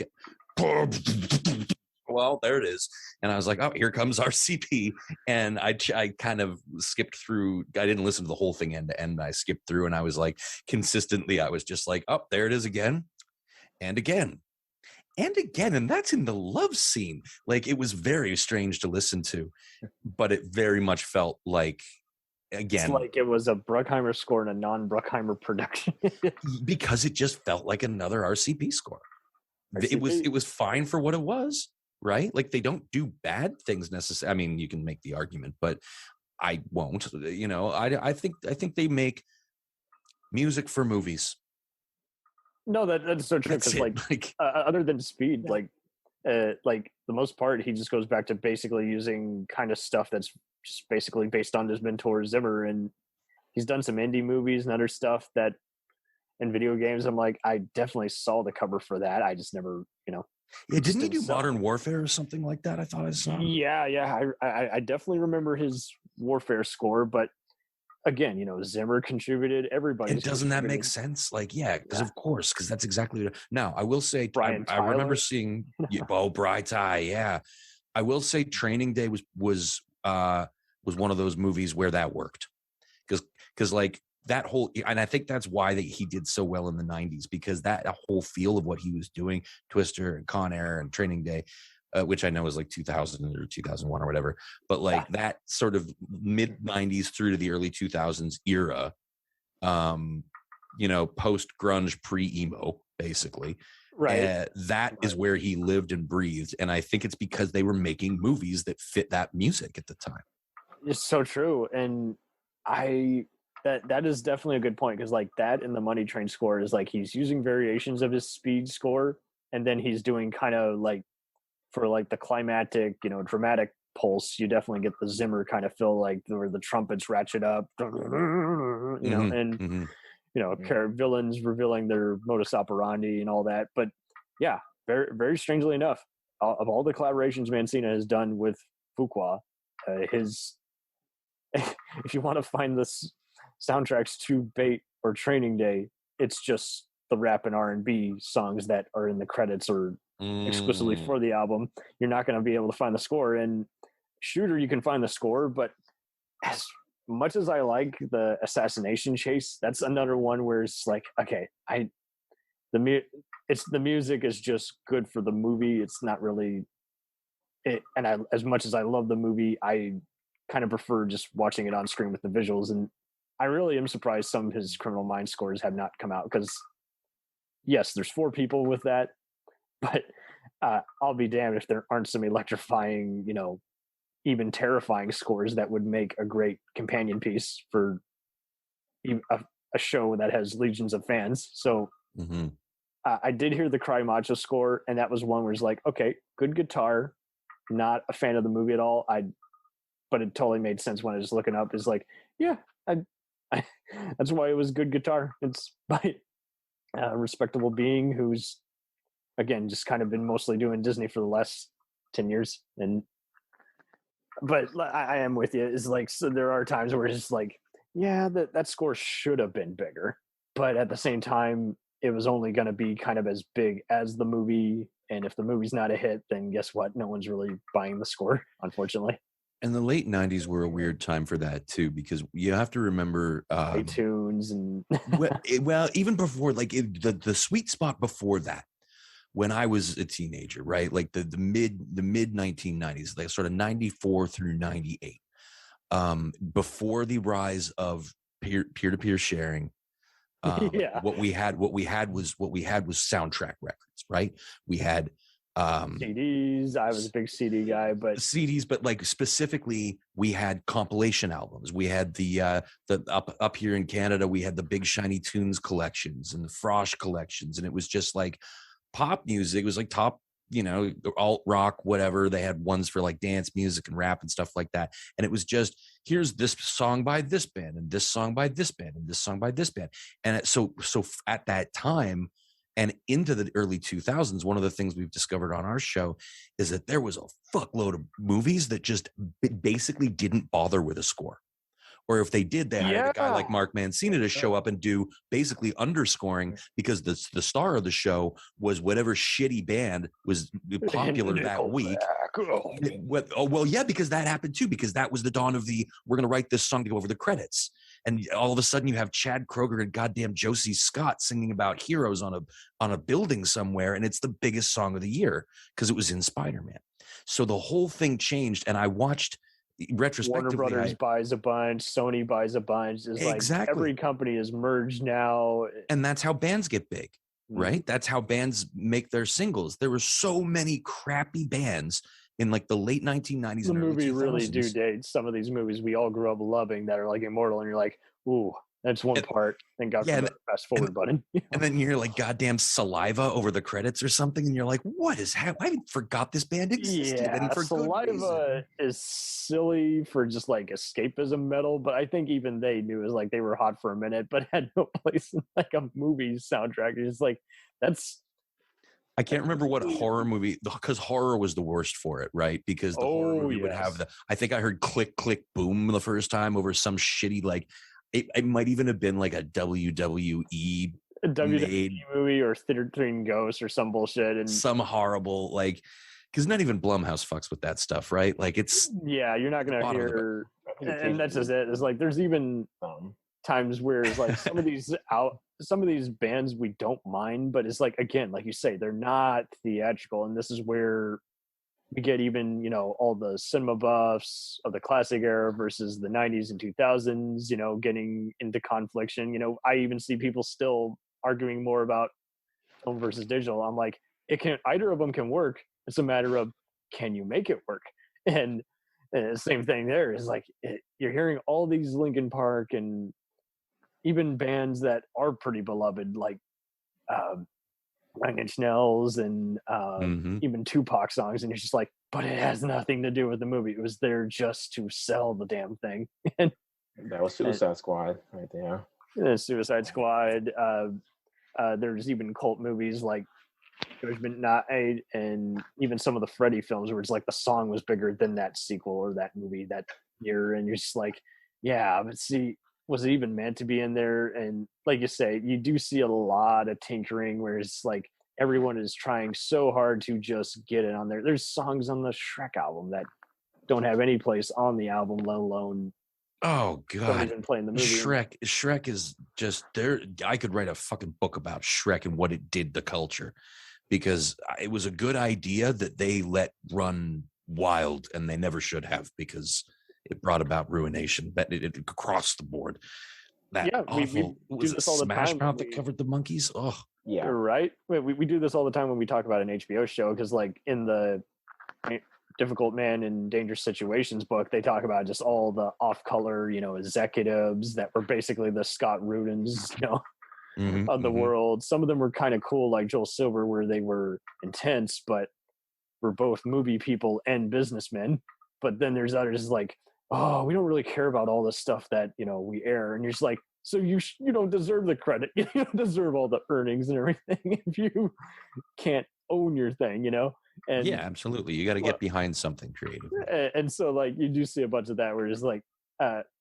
well, there it is. And I was like, oh, here comes RCP. And I kind of skipped through. I didn't listen to the whole thing end to end. I skipped through, and I was like, consistently, I was just like, oh, there it is again and again and again. And that's in the love scene. Like, it was very strange to listen to, but it very much felt like, again, it's like it was a Bruckheimer score in a non-Bruckheimer production. Because it just felt like another RCP score. RCP. It was fine for what it was. Right? Like, they don't do bad things necessarily. I mean, you can make the argument, but I won't. I think they make music for movies. No, that's so true. Because other than Speed, like the most part, he just goes back to basically using kind of stuff that's just basically based on his mentor Zimmer, and he's done some indie movies and other stuff that in video games. I'm like, I definitely saw the cover for that. I just never, Yeah, didn't he do Modern Warfare or something like that? I thought I saw. Yeah. I definitely remember his Warfare score, but again, Zimmer contributed. Everybody. And doesn't that make sense? Like, of course, because that's exactly what. Now, I will say, I remember seeing. Bright Eye. Yeah, I will say, Training Day was one of those movies where that worked, because like. That whole, and I think that's why he did so well in the 90s, because that whole feel of what he was doing, Twister and Con Air and Training Day, which I know is like 2000 or 2001 or whatever, but like that sort of mid 90s through to the early 2000s era, post grunge, pre emo, basically. Right. That is where he lived and breathed. And I think it's because they were making movies that fit that music at the time. It's so true. And that is definitely a good point, because like that in the Money Train score is like he's using variations of his Speed score, and then he's doing kind of like for like the climactic, dramatic Pulse, you definitely get the Zimmer kind of feel, like where the trumpets ratchet up, and villains revealing their modus operandi and all that. But yeah, very, very strangely enough, of all the collaborations Mancina has done with Fuqua, his if you want to find this soundtracks to Bait or Training Day, it's just the rap and R&B songs that are in the credits or exclusively for the album. You're not going to be able to find the score. And Shooter, you can find the score, but as much as I like the assassination chase, that's another one where it's like, okay, the music is just good for the movie. It's not really it, and as much as I love the movie, I kind of prefer just watching it on screen with the visuals. And I really am surprised some of his Criminal Minds scores have not come out, because yes, there's 4 people with that, but I'll be damned if there aren't some electrifying, even terrifying scores that would make a great companion piece for a show that has legions of fans. So I did hear the Cry Macho score, and that was one where it's like, okay, good guitar. Not a fan of the movie at all. But it totally made sense when I was looking up. Is like, yeah, that's why it was good guitar. It's by a respectable being who's, again, just kind of been mostly doing Disney for the last 10 years. But I am with you. Is like, so there are times where it's just like, yeah, that score should have been bigger, but at the same time, it was only going to be kind of as big as the movie. And if the movie's not a hit, then guess what? No one's really buying the score, unfortunately. And the late 90s were a weird time for that too, because you have to remember iTunes and well, even before, like the sweet spot before that, when I was a teenager, right? Like the mid 1990s, like sort of 94 through 98, before the rise of peer-to-peer sharing. What we had was soundtrack records, right? We had CDs. I was a big CD guy, but CDs, but like specifically, we had compilation albums. We had the up here in Canada, we had the Big Shiny Tunes collections and the Frosh collections, and it was just like pop music. It was like top, alt rock, whatever. They had ones for like dance music and rap and stuff like that. And it was just, here's this song by this band and this song by this band and this song by this band. And so at that time and into the early 2000s, one of the things we've discovered on our show is that there was a fuckload of movies that just basically didn't bother with a score. Or if they did, they hired a guy like Mark Mancina to show up and do basically underscoring, because the star of the show was whatever shitty band was popular that week. Because that happened too, because that was the dawn of we're going to write this song to go over the credits. And all of a sudden you have Chad Krueger and goddamn Josie Scott singing about heroes on a building somewhere. And it's the biggest song of the year because it was in Spider-Man. So the whole thing changed. And I watched, retrospectively, Warner Brothers buys a bunch, Sony buys a bunch. It's exactly. Like every company is merged now. And that's how bands get big, right? That's how bands make their singles. There were so many crappy bands in like the late 1990s. The and movie early 2000s. Really do date some of these movies we all grew up loving that are like immortal, and you're like, ooh, that's one part. Thank God for the fast forward button. And then you're like goddamn Saliva over the credits or something, and you're like, what is happening? I forgot this band existed. Yeah, and for Saliva is silly for just like escapism metal, but I think even they knew it was like they were hot for a minute, but had no place in like a movie soundtrack. It's like, I can't remember what horror movie, because horror was the worst for it, right? Because the horror movie would have I think I heard Click, Click, Boom the first time over some shitty, like, it might even have been like a WWE movie or Theater Between Ghosts or some bullshit. And some horrible, like, because not even Blumhouse fucks with that stuff, right? Like, it's... Yeah, you're not going to hear... And that's just it. It's like, there's even times where it's like some of these bands we don't mind, but it's like, again, like you say, they're not theatrical, and this is where we get even, all the cinema buffs of the classic era versus the 90s and 2000s, getting into confliction. I even see people still arguing more about film versus digital. I'm like, either of them can work. It's a matter of, can you make it work? And the same thing there is like, you're hearing all these Linkin Park and even bands that are pretty beloved, like Nine Inch Nails and Mm-hmm. even Tupac songs, and you're just like, but it has nothing to do with the movie. It was there just to sell the damn thing. and That was Suicide Squad right there. Suicide Squad. There's even cult movies like Judgment Night, and even some of the Freddy films where it's like the song was bigger than that sequel or that movie that year, and you're just like, yeah, but see, was it even meant to be in there? And like you say, you do see a lot of tinkering where it's like everyone is trying so hard to just get it on there. There's songs on the Shrek album that don't have any place on the album, let alone Oh don't God, even play in the movie. Shrek is just there. I could write a fucking book about Shrek and what it did to culture, because it was a good idea that they let run wild, and they never should have, because it brought about ruination. But it across the board. That Yeah, we awful do was it this all the Smash time. Mouth that covered the monkeys? Oh, Yeah. Right. We do this all the time when we talk about an HBO show, because like in the Difficult Man in Dangerous Situations book, they talk about just all the off-color, executives that were basically the Scott Rudins, of the world. Some of them were kind of cool, like Joel Silver, where they were intense, but were both movie people and businessmen. But then there's others like, oh, we don't really care about all the stuff that we air, and you're just like, so you don't deserve the credit. You don't deserve all the earnings and everything if you can't own your thing, And yeah, absolutely. You got to get behind something creative. and so like you do see a bunch of that where it's like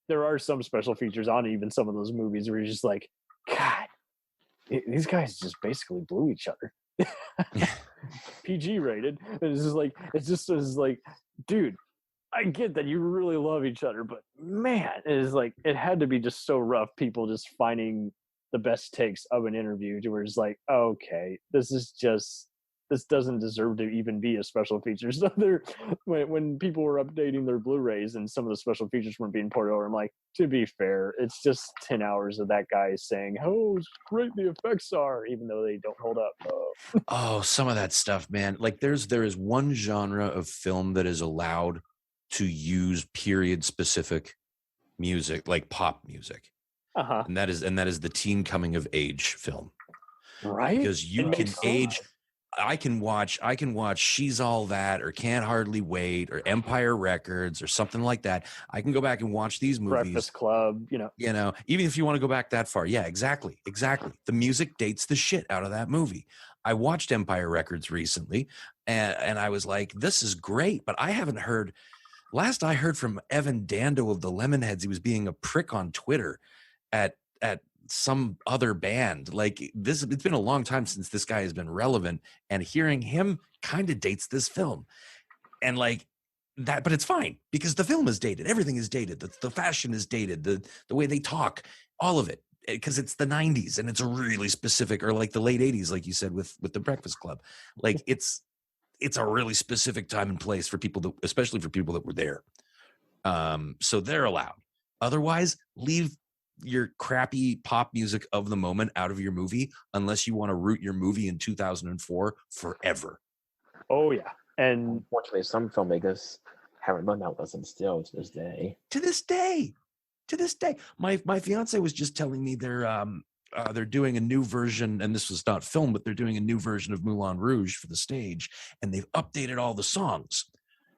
there are some special features on even some of those movies where you're just like, God, these guys just basically blew each other. PG rated. And it's just like, dude, I get that you really love each other, but man, it had to be just so rough, people just finding the best takes of an interview to where it's like, okay, this doesn't deserve to even be a special feature. So when people were updating their Blu-rays and some of the special features weren't being ported over, I'm like, to be fair, it's just 10 hours of that guy saying, oh, great the effects are, even though they don't hold up. Oh, some of that stuff, man. Like there is one genre of film that is allowed to use period specific music, like pop music. Uh-huh. And that is the teen coming of age film. Right? Because you can age. I can watch She's All That or Can't Hardly Wait or Empire Records or something like that. I can go back and watch these movies. Breakfast Club, even if you want to go back that far. Yeah, exactly. The music dates the shit out of that movie. I watched Empire Records recently and I was like, this is great, but I haven't heard. Last I heard from Evan Dando of the Lemonheads, he was being a prick on Twitter at some other band. Like this, it's been a long time since this guy has been relevant, and hearing him kind of dates this film. And like that, but it's fine because the film is dated. Everything is dated. The fashion is dated. The way they talk, all of it, because it's the 90s and it's a really specific, or like the late 80s, like you said with the Breakfast Club. Like it's a really specific time and place for people that, especially for people that were there. So they're allowed. Otherwise, leave your crappy pop music of the moment out of your movie, unless you want to root your movie in 2004 forever. Oh yeah. And unfortunately, some filmmakers haven't learned that lesson still to this day. To this day. My fiance was just telling me they're doing a new version, and this was not film, but they're doing a new version of Moulin Rouge for the stage, and they've updated all the songs.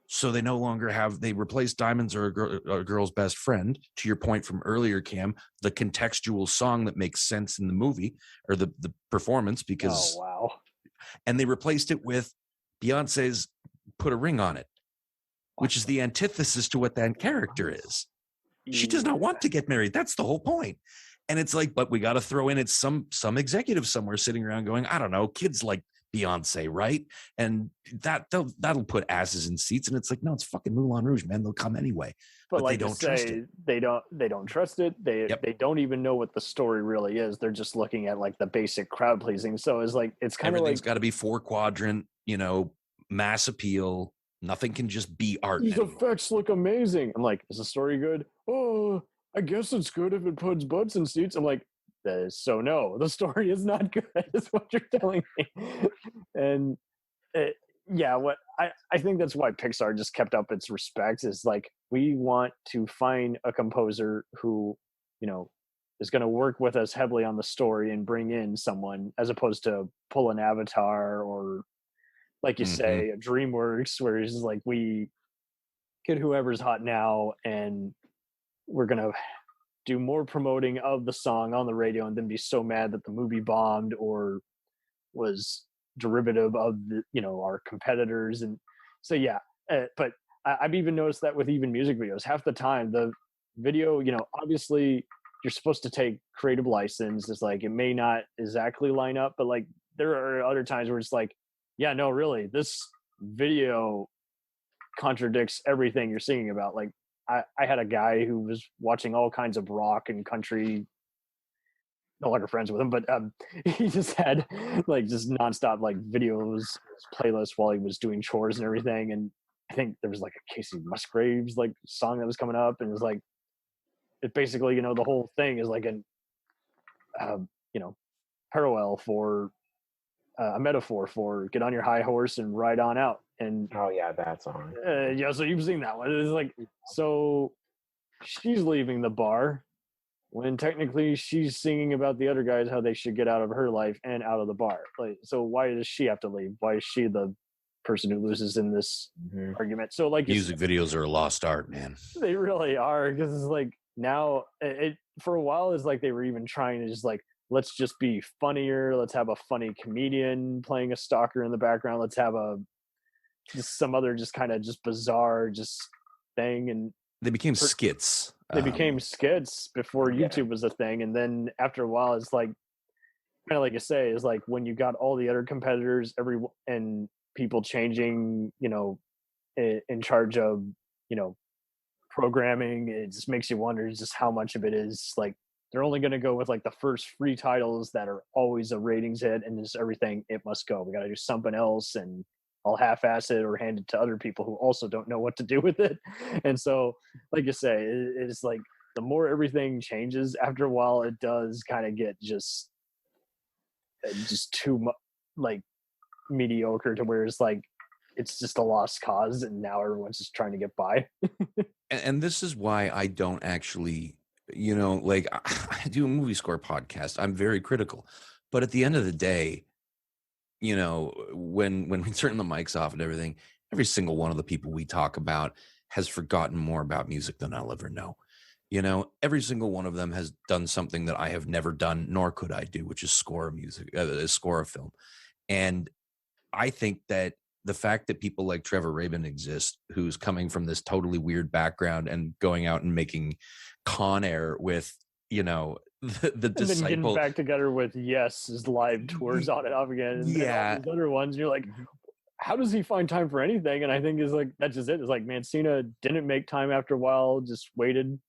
So they no longer they replaced Diamonds Are a Girl's Best Friend, to your point from earlier, Cam, the contextual song that makes sense in the movie or the performance, because, oh wow. And they replaced it with Beyonce's Put a Ring on It, which is the antithesis to what that character is. She does not want to get married. That's the whole point. And it's like, but we got to throw in it's some executive somewhere sitting around going, I don't know, kids like Beyonce, right? And that'll put asses in seats. And it's like, no, it's fucking Moulin Rouge, man. They'll come anyway. But like they don't trust it. They don't trust it. They don't even know what the story really is. They're just looking at like the basic crowd pleasing. So it's like it's kind of like everything's got to be 4-quadrant, mass appeal. Nothing can just be art. These anymore. effects look amazing. I'm like, is the story good? Oh, I guess it's good if it puts butts in seats. I'm like, so no, the story is not good. Is what you're telling me. And what I think that's why Pixar just kept up its respect, is like, we want to find a composer who is going to work with us heavily on the story and bring in someone, as opposed to pull an Avatar or, like you say, a DreamWorks, where it's just like, we get whoever's hot now and we're going to do more promoting of the song on the radio and then be so mad that the movie bombed or was derivative of the, our competitors. And so, yeah, but I've even noticed that with even music videos, half the time the video, obviously you're supposed to take creative license. It's like, it may not exactly line up, but like there are other times where it's like, yeah, no, really, this video contradicts everything you're singing about. Like I had a guy who was watching all kinds of rock and country, no longer friends with him, but he just had like just nonstop like videos, playlists while he was doing chores and everything. And I think there was like a Casey Musgraves like song that was coming up, and it was like, it basically, the whole thing is like an parallel for a metaphor for get on your high horse and ride on out. And oh yeah, that song. Yeah, so you've seen that one. It's like, so she's leaving the bar when technically she's singing about the other guys, how they should get out of her life and out of the bar. Like, so why does she have to leave? Why is she the person who loses in this argument? So like, music videos are a lost art, man. They really are, because it's like, now it for a while is like they were even trying to just like, let's just be funnier. Let's have a funny comedian playing a stalker in the background. Let's have just some other just kind of just bizarre just thing. And they became skits. They became skits before YouTube was a thing. And then after a while, it's like, kind of like you say, is like when you got all the other competitors, and people changing, in charge of, programming, it just makes you wonder just how much of it is like, they're only going to go with like the first free titles that are always a ratings hit, and just everything, it must go. We got to do something else, and I'll half-ass it or hand it to other people who also don't know what to do with it. And so, like you say, it's like the more everything changes, after a while, it does kind of get just too much like mediocre, to where it's like, it's just a lost cause, and now everyone's just trying to get by. And this is why I don't actually, like I do a movie score podcast. I'm very critical, but at the end of the day, when we turn the mics off and everything, every single one of the people we talk about has forgotten more about music than I'll ever know. Every single one of them has done something that I have never done, nor could I do, which is score music, score a film. And I think that the fact that people like Trevor Rabin exist, who's coming from this totally weird background and going out and making Con Air with, the disciple, and then getting back together with Yes's live tours on and off again, and all these other ones, and you're like, how does he find time for anything? And I think is like, that's just it. It's like Mancina didn't make time after a while, just waited.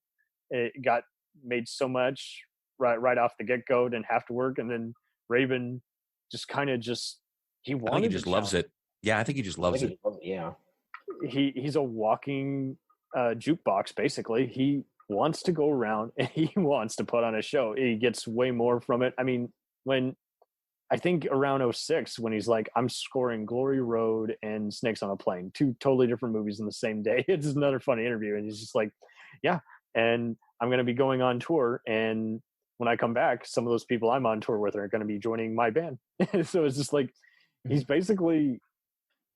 It got made so much right off the get-go, didn't have to work. And then Rabin just kind of he wanted, I think he just loves it. Yeah, I think he just loves it. Yeah, he's a walking jukebox, basically. He wants to go around and he wants to put on a show. He gets way more from it. I mean, when I think around 2006, when he's like, I'm scoring Glory Road and Snakes on a Plane, two totally different movies in the same day. It's another funny interview. And he's just like, yeah, and I'm going to be going on tour. And when I come back, some of those people I'm on tour with are going to be joining my band. So it's just like, he's basically,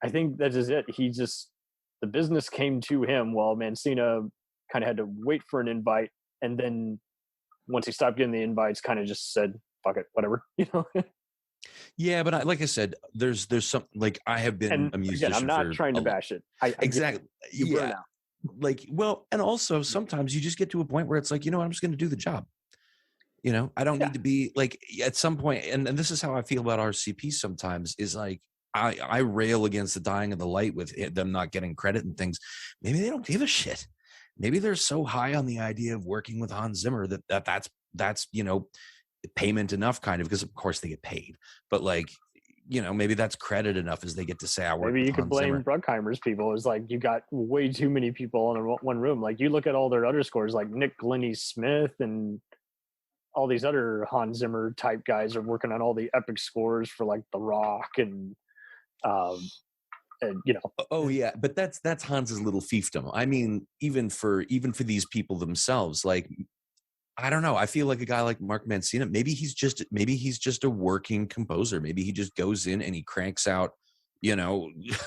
I think that is it. The business came to him, while Mancina kind of had to wait for an invite. And then once he stopped getting the invites, kind of just said, fuck it, whatever, Yeah, but like I said, there's some, like, I have been a musician. Again, I'm not trying to bash it. Exactly. You burn out. Like, well, and also sometimes you just get to a point where it's like, I'm just going to do the job. I don't need to be like, at some point, and this is how I feel about RCP sometimes, is like, I rail against the dying of the light with them not getting credit and things. Maybe they don't give a shit. Maybe they're so high on the idea of working with Hans Zimmer that's payment enough, kind of, because of course they get paid. But like, maybe that's credit enough, as they get to say, I work. Maybe you could blame Bruckheimer's people. It's like, you got way too many people in one room. Like, you look at all their other scores, like Nick Glennie Smith and all these other Hans Zimmer type guys are working on all the epic scores for like The Rock and Oh yeah, but that's Hans's little fiefdom. I mean, even for these people themselves, like, I don't know. I feel like a guy like Mark Mancina, maybe he's just a working composer. Maybe he just goes in and he cranks out,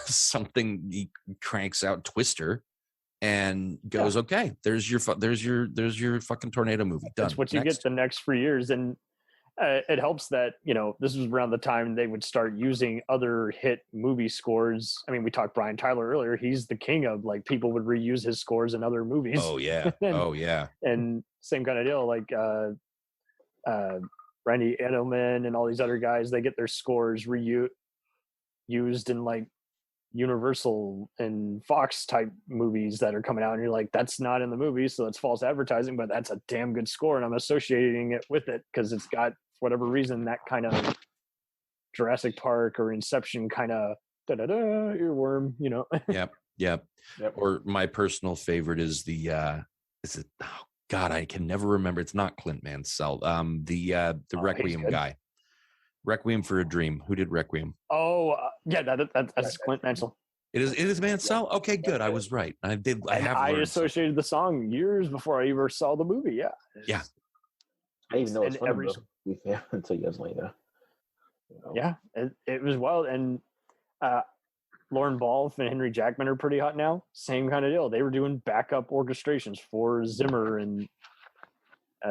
something. He cranks out Twister and goes, okay, there's your fucking tornado movie done. That's what you get the next 3 years. And it helps that, this was around the time they would start using other hit movie scores. I mean, we talked Brian Tyler earlier. He's the king of, like, people would reuse his scores in other movies. Oh, yeah. And same kind of deal. Like Randy Edelman and all these other guys, they get their scores used in, like, Universal and Fox type movies that are coming out, and you're like, that's not in the movie, so it's false advertising, but that's a damn good score, and I'm associating it with it because it's got, for whatever reason, that kind of Jurassic Park or Inception kind of earworm, Yep. Or my personal favorite is I can never remember. It's not Clint Mansell. The Requiem guy. Requiem for a Dream. Who did Requiem? That's Clint Mansell. It is Mansell? Okay, good. I was right. I associated the song years before I ever saw the movie. Yeah. Yeah. I didn't even know it's from the movie until years later. Yeah, it was wild. And Lauren Balfe and Henry Jackman are pretty hot now. Same kind of deal. They were doing backup orchestrations for Zimmer and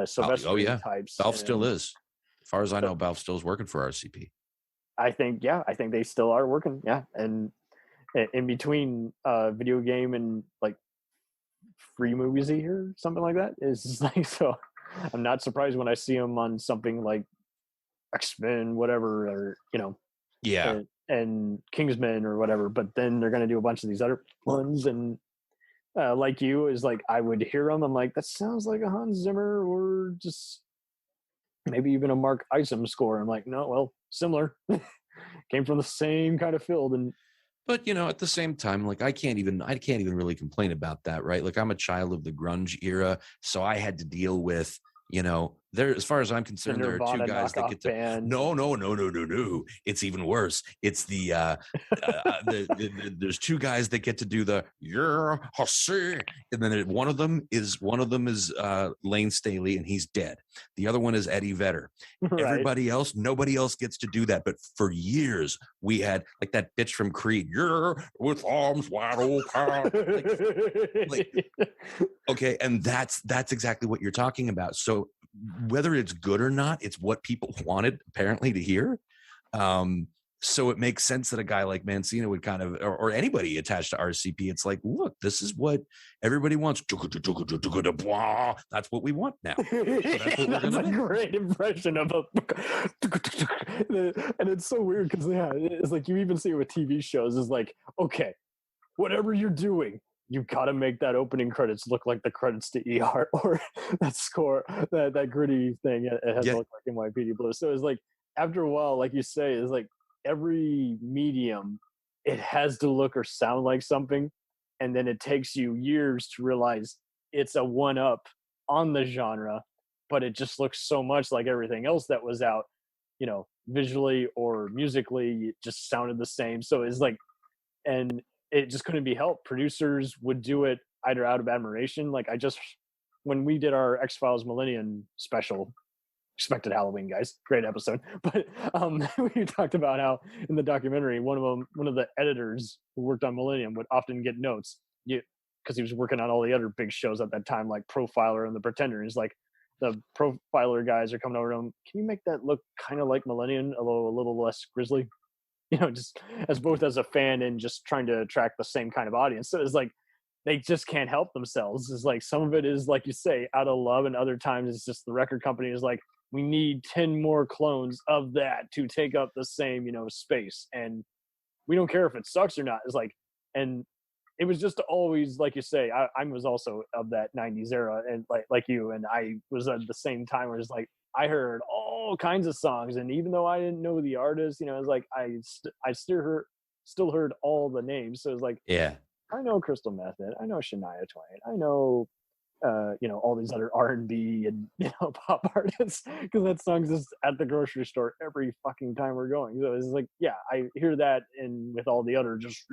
Sylvester types. Balfe still is. As far as I know, Balfe still is working for RCP. I think they still are working. Yeah. And in between video game and, like, free movies a year, something like that, is like, so I'm not surprised when I see them on something like X-Men, whatever, or, and Kingsman or whatever, but then they're going to do a bunch of these other ones. And like you, is like, I would hear them, I'm like, that sounds like a Hans Zimmer or just maybe even a Mark Isom score. I'm like, no, well, similar. Came from the same kind of field. But at the same time, like, I can't even really complain about that, right? Like, I'm a child of the grunge era, so I had to deal with, there, as far as I'm concerned, there are two guys that get to band. No. It's even worse. It's there's two guys that get to do the and then one of them is Lane Staley, and he's dead. The other one is Eddie Vedder. Right. Everybody else, nobody else gets to do that. But for years, we had, like, that bitch from Creed, "You're with arms wide open." Okay, and that's exactly what you're talking about. So whether it's good or not, it's what people wanted apparently to hear. So it makes sense that a guy like Mancina would kind of, or anybody attached to RCP, it's like, look, this is what everybody wants. That's what we want now. So that's a great impression of and it's so weird because it's like, you even see it with TV shows, is like, okay, whatever you're doing, you gotta make that opening credits look like the credits to ER, or that score, that gritty thing. It has to look like NYPD Blue. So it's like, after a while, like you say, it's like every medium, it has to look or sound like something, and then it takes you years to realize it's a one-up on the genre, but it just looks so much like everything else that was out, visually or musically. It just sounded the same. So it's like, and it just couldn't be helped. Producers would do it either out of admiration. Like, when we did our X-Files Millennium special, expected Halloween, guys, great episode. But we talked about how in the documentary, one of the editors who worked on Millennium would often get notes, because he was working on all the other big shows at that time, like Profiler and The Pretender. He's like, the Profiler guys are coming over to him, can you make that look kind of like Millennium, although a little less grisly? Just as both as a fan and just trying to attract the same kind of audience. So it's like, they just can't help themselves. It's like, some of it is, like you say, out of love, and other times it's just the record company is like, we need 10 more clones of that to take up the same, space. And we don't care if it sucks or not. It's like, and it was just always, like you say, I was also of that 90s era, and like you, and I was at the same time where it's like, I heard all kinds of songs, and even though I didn't know the artist, it's like, I still heard all the names. So it's like, yeah, I know Crystal Method, I know Shania Twain, I know all these other R&B and pop artists, because that song's just at the grocery store every fucking time we're going. So it's like, yeah, I hear that, and with all the other just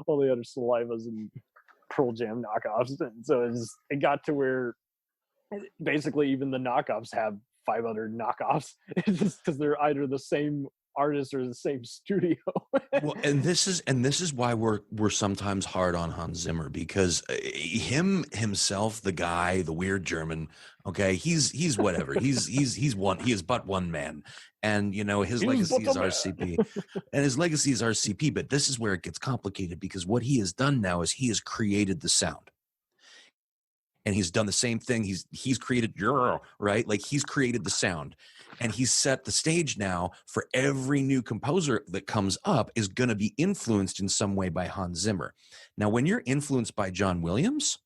all the other salivas and Pearl Jam knockoffs, and so it got to where basically even the knockoffs have 5 other knockoffs. It's just because they're either the same artist or the same studio. Well, and this is why we're sometimes hard on Hans Zimmer, because himself, the guy, the weird German, okay, he's whatever. He is but one man. And his legacy is RCP. And his legacy is RCP, but this is where it gets complicated, because what he has done now is he has created the sound. And he's done the same thing. He's created right? Like, he's created the sound, and he's set the stage now for every new composer that comes up is going to be influenced in some way by Hans Zimmer. Now, when you're influenced by John Williams,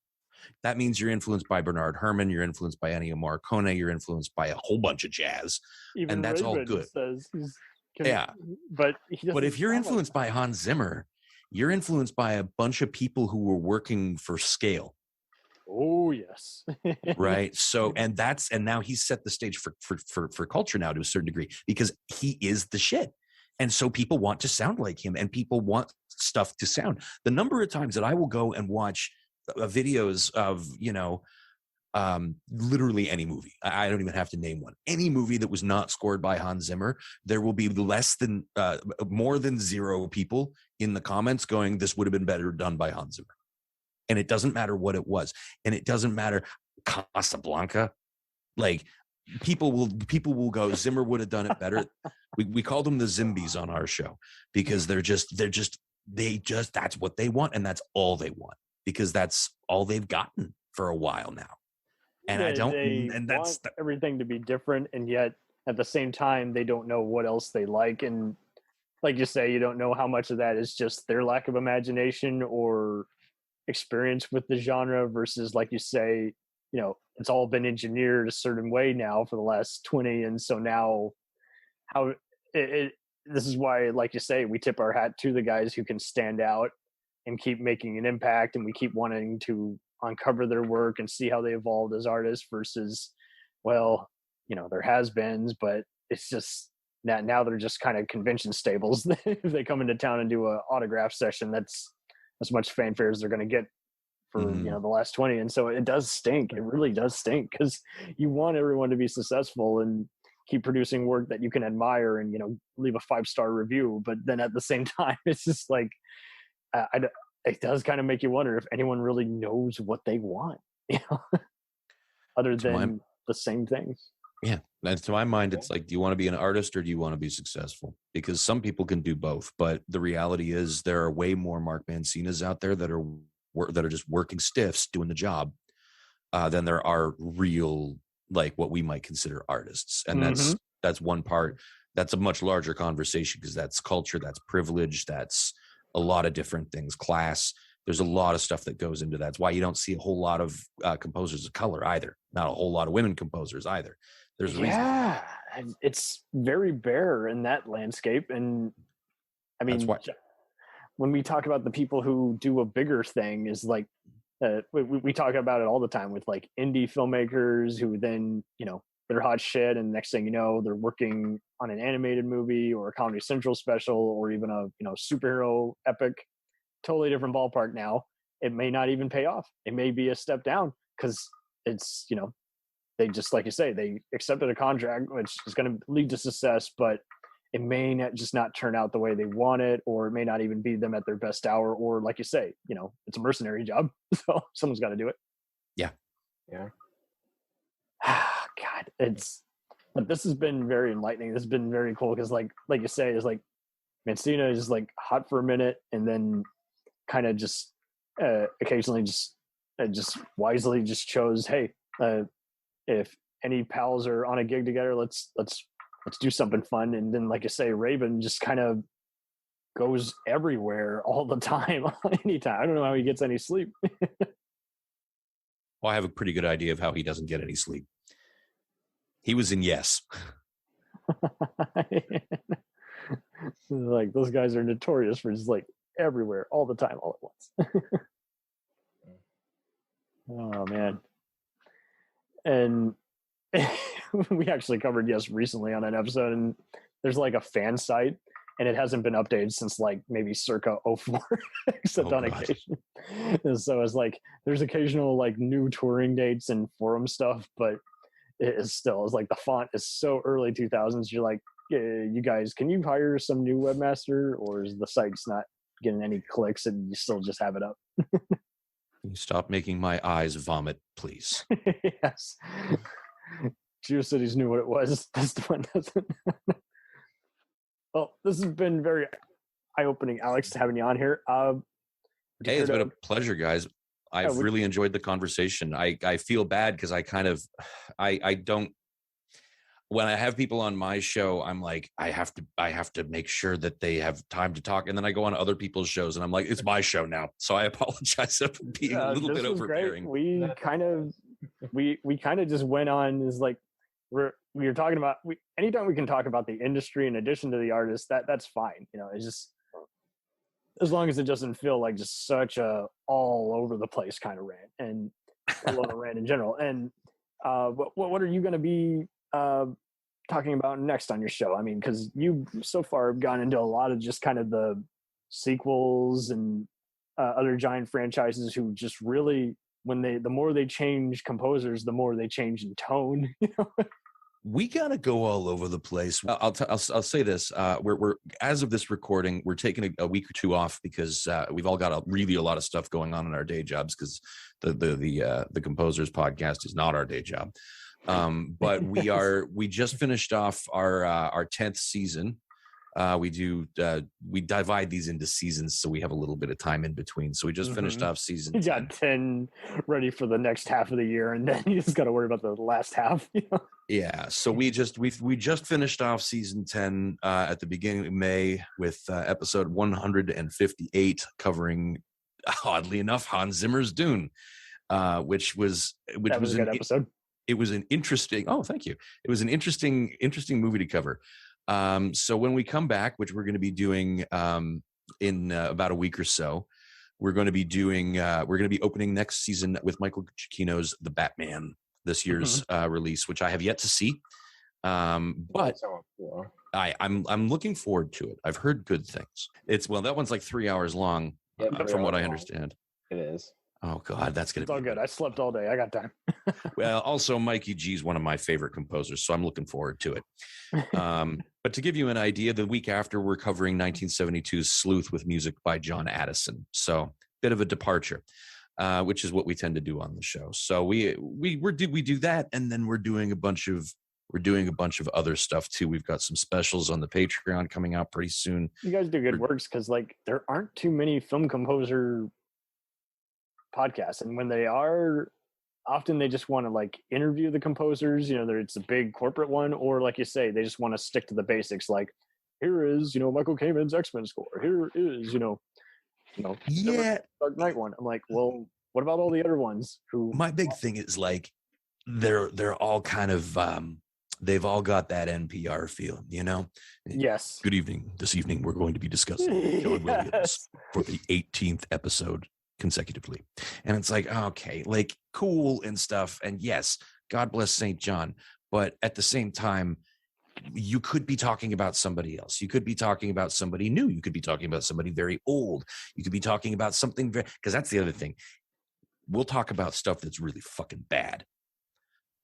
that means you're influenced by Bernard Herrmann, you're influenced by Ennio Morricone, you're influenced by a whole bunch of jazz, Even and that's Rabin all good. Yeah, but if you're influenced by Hans Zimmer, you're influenced by a bunch of people who were working for scale. Oh yes. Right. So, and now he's set the stage for culture now to a certain degree, because he is the shit. And so people want to sound like him, and people want stuff to sound. The number of times that I will go and watch videos of, literally any movie, I don't even have to name one, any movie that was not scored by Hans Zimmer, there will be more than 0 people in the comments going, this would have been better done by Hans Zimmer. And it doesn't matter what it was. And it doesn't matter Casablanca. Like, people will go, Zimmer would have done it better. We called them the Zimbies on our show, because that's what they want. And that's all they want, because that's all they've gotten for a while now. And want everything to be different. And yet at the same time, they don't know what else they like. And like you say, you don't know how much of that is just their lack of imagination or experience with the genre versus, like you say, it's all been engineered a certain way now for the last 20, and so now this is why, like you say, we tip our hat to the guys who can stand out and keep making an impact, and we keep wanting to uncover their work and see how they evolved as artists versus, there has-beens, but it's just now they're just kind of convention stables. If they come into town and do an autograph session, that's as much fanfare as they're going to get for the last 20. And so it does stink. It really does stink, because you want everyone to be successful and keep producing work that you can admire and leave a 5-star review. But then at the same time, it's just like it does kind of make you wonder if anyone really knows what they want, other than the same things. Yeah. And to my mind, it's like, do you want to be an artist or do you want to be successful? Because some people can do both. But the reality is there are way more Mark Mancinas out there that are just working stiffs doing the job than there are real, like, what we might consider artists. And that's one part. That's a much larger conversation, because that's culture, that's privilege, that's a lot of different things, class. There's a lot of stuff that goes into that. That's why you don't see a whole lot of composers of color either. Not a whole lot of women composers either. There's a reason. Yeah, it's very bare in that landscape. And I mean, when we talk about the people who do a bigger thing, is like, we talk about it all the time with like indie filmmakers who then, they're hot shit, and next thing you know, they're working on an animated movie or a Comedy Central special or even a superhero epic. Totally different ballpark now. It may not even pay off. It may be a step down, because it's they just, like you say, they accepted a contract which is going to lead to success, but it may just not turn out the way they want it, or it may not even be them at their best hour, or like you say, it's a mercenary job, so someone's got to do it. Yeah. God, but this has been very enlightening. This has been very cool, because like you say, is like Mancina is like hot for a minute, and then kind of just occasionally just wisely just chose, hey, if any pals are on a gig together, let's do something fun. And then, like you say, Rabin just kind of goes everywhere all the time, anytime. I don't know how he gets any sleep. Well, I have a pretty good idea of how he doesn't get any sleep. He was in Yes. Like, those guys are notorious for just like everywhere all the time, all at once. Oh man. And we actually covered Yes recently on an episode, and there's like a fan site, and it hasn't been updated since like maybe circa '04, except on occasion. And so it's like there's occasional like new touring dates and forum stuff, but it is still, it's like the font is so early 2000s. You're like, you guys, can you hire some new webmaster, or is the site's not getting any clicks and you still just have it up? Can you stop making my eyes vomit, please? Yes. GeoCities knew what it was. This one doesn't. Well, this has been very eye-opening, Alex, having you on here. Hey, it's been a pleasure, guys. I've really enjoyed the conversation. I feel bad because I don't, when I have people on my show, I'm like, I have to make sure that they have time to talk. And then I go on other people's shows and I'm like, it's my show now. So I apologize for being a little bit overbearing. We kind of just went on is like, we were talking about, anytime we can talk about the industry in addition to the artist, that's fine. You know, it's just, as long as it doesn't feel like just such a all over the place kind of rant, and a lot of rant in general. And what are you going to be talking about next on your show? I mean, because you so far have gone into a lot of just kind of the sequels and other giant franchises who just really, the more they change composers, the more they change in tone. You know? We gotta go all over the place. I'll say this: we're as of this recording, we're taking a week or two off because we've all got really a lot of stuff going on in our day jobs. Because the Composers podcast is not our day job, but we just finished off our 10th season. We divide these into seasons, so we have a little bit of time in between. So we just finished off season. You got 10 ready for the next half of the year, and then you just got to worry about the last half. You know? Yeah. So we just finished off season 10 at the beginning of May with episode 158, covering, oddly enough, Hans Zimmer's Dune, which was a good episode. It was an interesting. Oh, thank you. It was an interesting movie to cover. So when we come back, which we're going to be doing in about a week or so, we're going to be opening next season with Michael Giacchino's The Batman, this year's release, which I have yet to see. But I'm looking forward to it. I've heard good things. That one's like 3 hours long, from what I understand. It is. Oh God, that's gonna be all good. I slept all day. I got time. Well, also Mikey G is one of my favorite composers, so I'm looking forward to it. But to give you an idea, the week after we're covering 1972's Sleuth with music by John Addison. So bit of a departure, which is what we tend to do on the show. So we do that, and then we're doing a bunch of other stuff too. We've got some specials on the Patreon coming out pretty soon. You guys do good works because like there aren't too many film composer podcasts, and when they are, often they just want to like interview the composers, you know, it's a big corporate one, or like you say, they just want to stick to the basics, like here is, you know, Michael Kamen's X-Men score, here is, you know Dark Knight one. I'm like, well, what about all the other ones? Who my big thing is like they're all kind of they've all got that NPR feel, you know. Yes. Good evening. This evening we're going to be discussing John Williams for the 18th episode consecutively, and it's like, okay, like cool and stuff, and yes, God bless St. John, but at the same time, you could be talking about somebody else. You could be talking about somebody new. You could be talking about somebody very old. You could be talking about something because that's the other thing. We'll talk about stuff that's really fucking bad.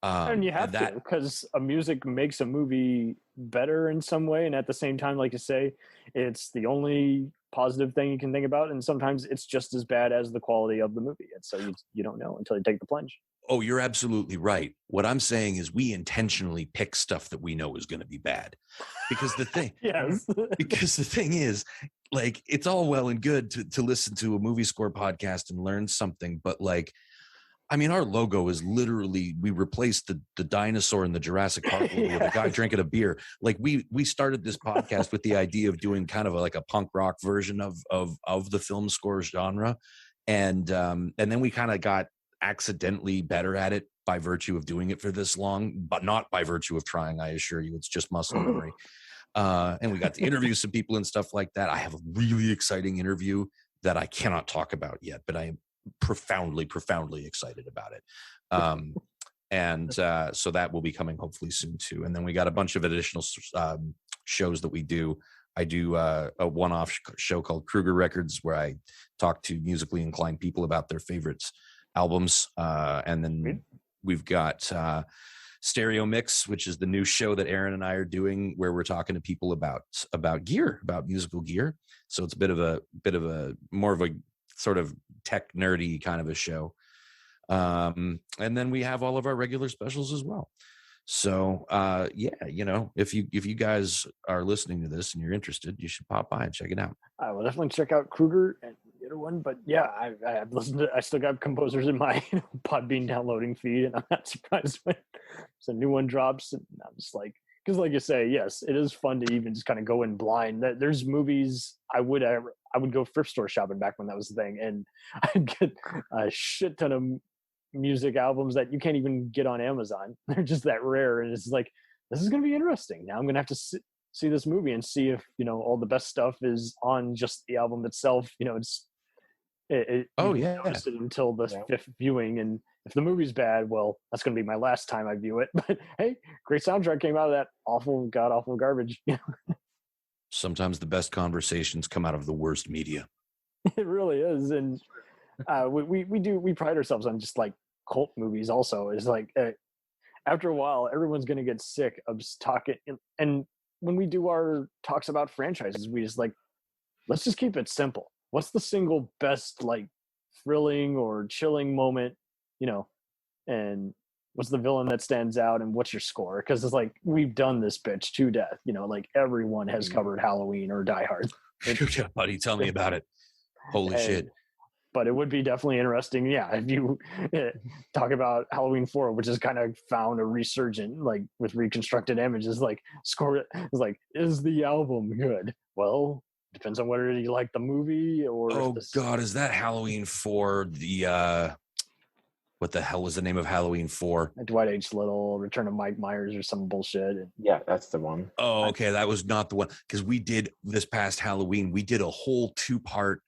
And you have to, because a music makes a movie better in some way, and at the same time, like you say, it's the only positive thing you can think about, and sometimes it's just as bad as the quality of the movie. And so you don't know until you take the plunge. Oh, you're absolutely right. What I'm saying is we intentionally pick stuff that we know is going to be bad, because the thing, because the thing is, like, it's all well and good to listen to a movie score podcast and learn something, but like, I mean, our logo is literally, we replaced the dinosaur in the Jurassic Park movie with a guy drinking a beer. Like we started this podcast with the idea of doing kind of like a punk rock version of the film score genre. And then we kind of got accidentally better at it by virtue of doing it for this long, but not by virtue of trying, I assure you. It's just muscle memory. And we got to interview some people and stuff like that. I have a really exciting interview that I cannot talk about yet, but I am profoundly excited about it. So that will be coming hopefully soon too. And then we got a bunch of additional shows that we do. I do a one-off show called Krueger Records, where I talk to musically inclined people about their favorites albums. And then we've got Stereo Mix, which is the new show that Aaron and I are doing, where we're talking to people about gear, about musical gear. So it's a bit of a more of a sort of tech nerdy kind of a show. And then we have all of our regular specials as well. So if you guys are listening to this and you're interested, you should pop by and check it out. I will definitely check out Krueger and the other one. But yeah, I've listened to. I still got comPOSERS in my Podbean downloading feed, and I'm not surprised when a new one drops. And I'm just like, because like you say, yes, it is fun to even just kind of go in blind. There's movies I would go thrift store shopping back when that was the thing, and I'd get a shit ton of music albums that you can't even get on Amazon. They're just that rare, and it's like, this is going to be interesting. Now I'm going to have to see this movie and see if all the best stuff is on just the album itself. Notice it until the fifth viewing, and if the movie's bad, well, that's going to be my last time I view it. But hey, great soundtrack came out of that awful garbage. Sometimes the best conversations come out of the worst media. It really is. And we pride ourselves on just like cult movies also. It's like after a while everyone's going to get sick of talking, and when we do our talks about franchises, we just like, let's just keep it simple. What's the single best like thrilling or chilling moment, and what's the villain that stands out, and what's your score? Because it's like, we've done this bitch to death, like everyone has covered Halloween or Die Hard. Yeah, buddy, tell me about it. Holy shit. But it would be definitely interesting, if you talk about Halloween 4, which has kind of found a resurgent, like with reconstructed images, like score it. It's like, is the album good? Well, depends on whether you like the movie or. Oh God, is that Halloween 4? The what the hell was the name of Halloween 4? Dwight H. Little, Return of Mike Myers, or some bullshit. Yeah, that's the one. Oh, okay, that was not the one, because we did this past Halloween. We did a whole 2-part.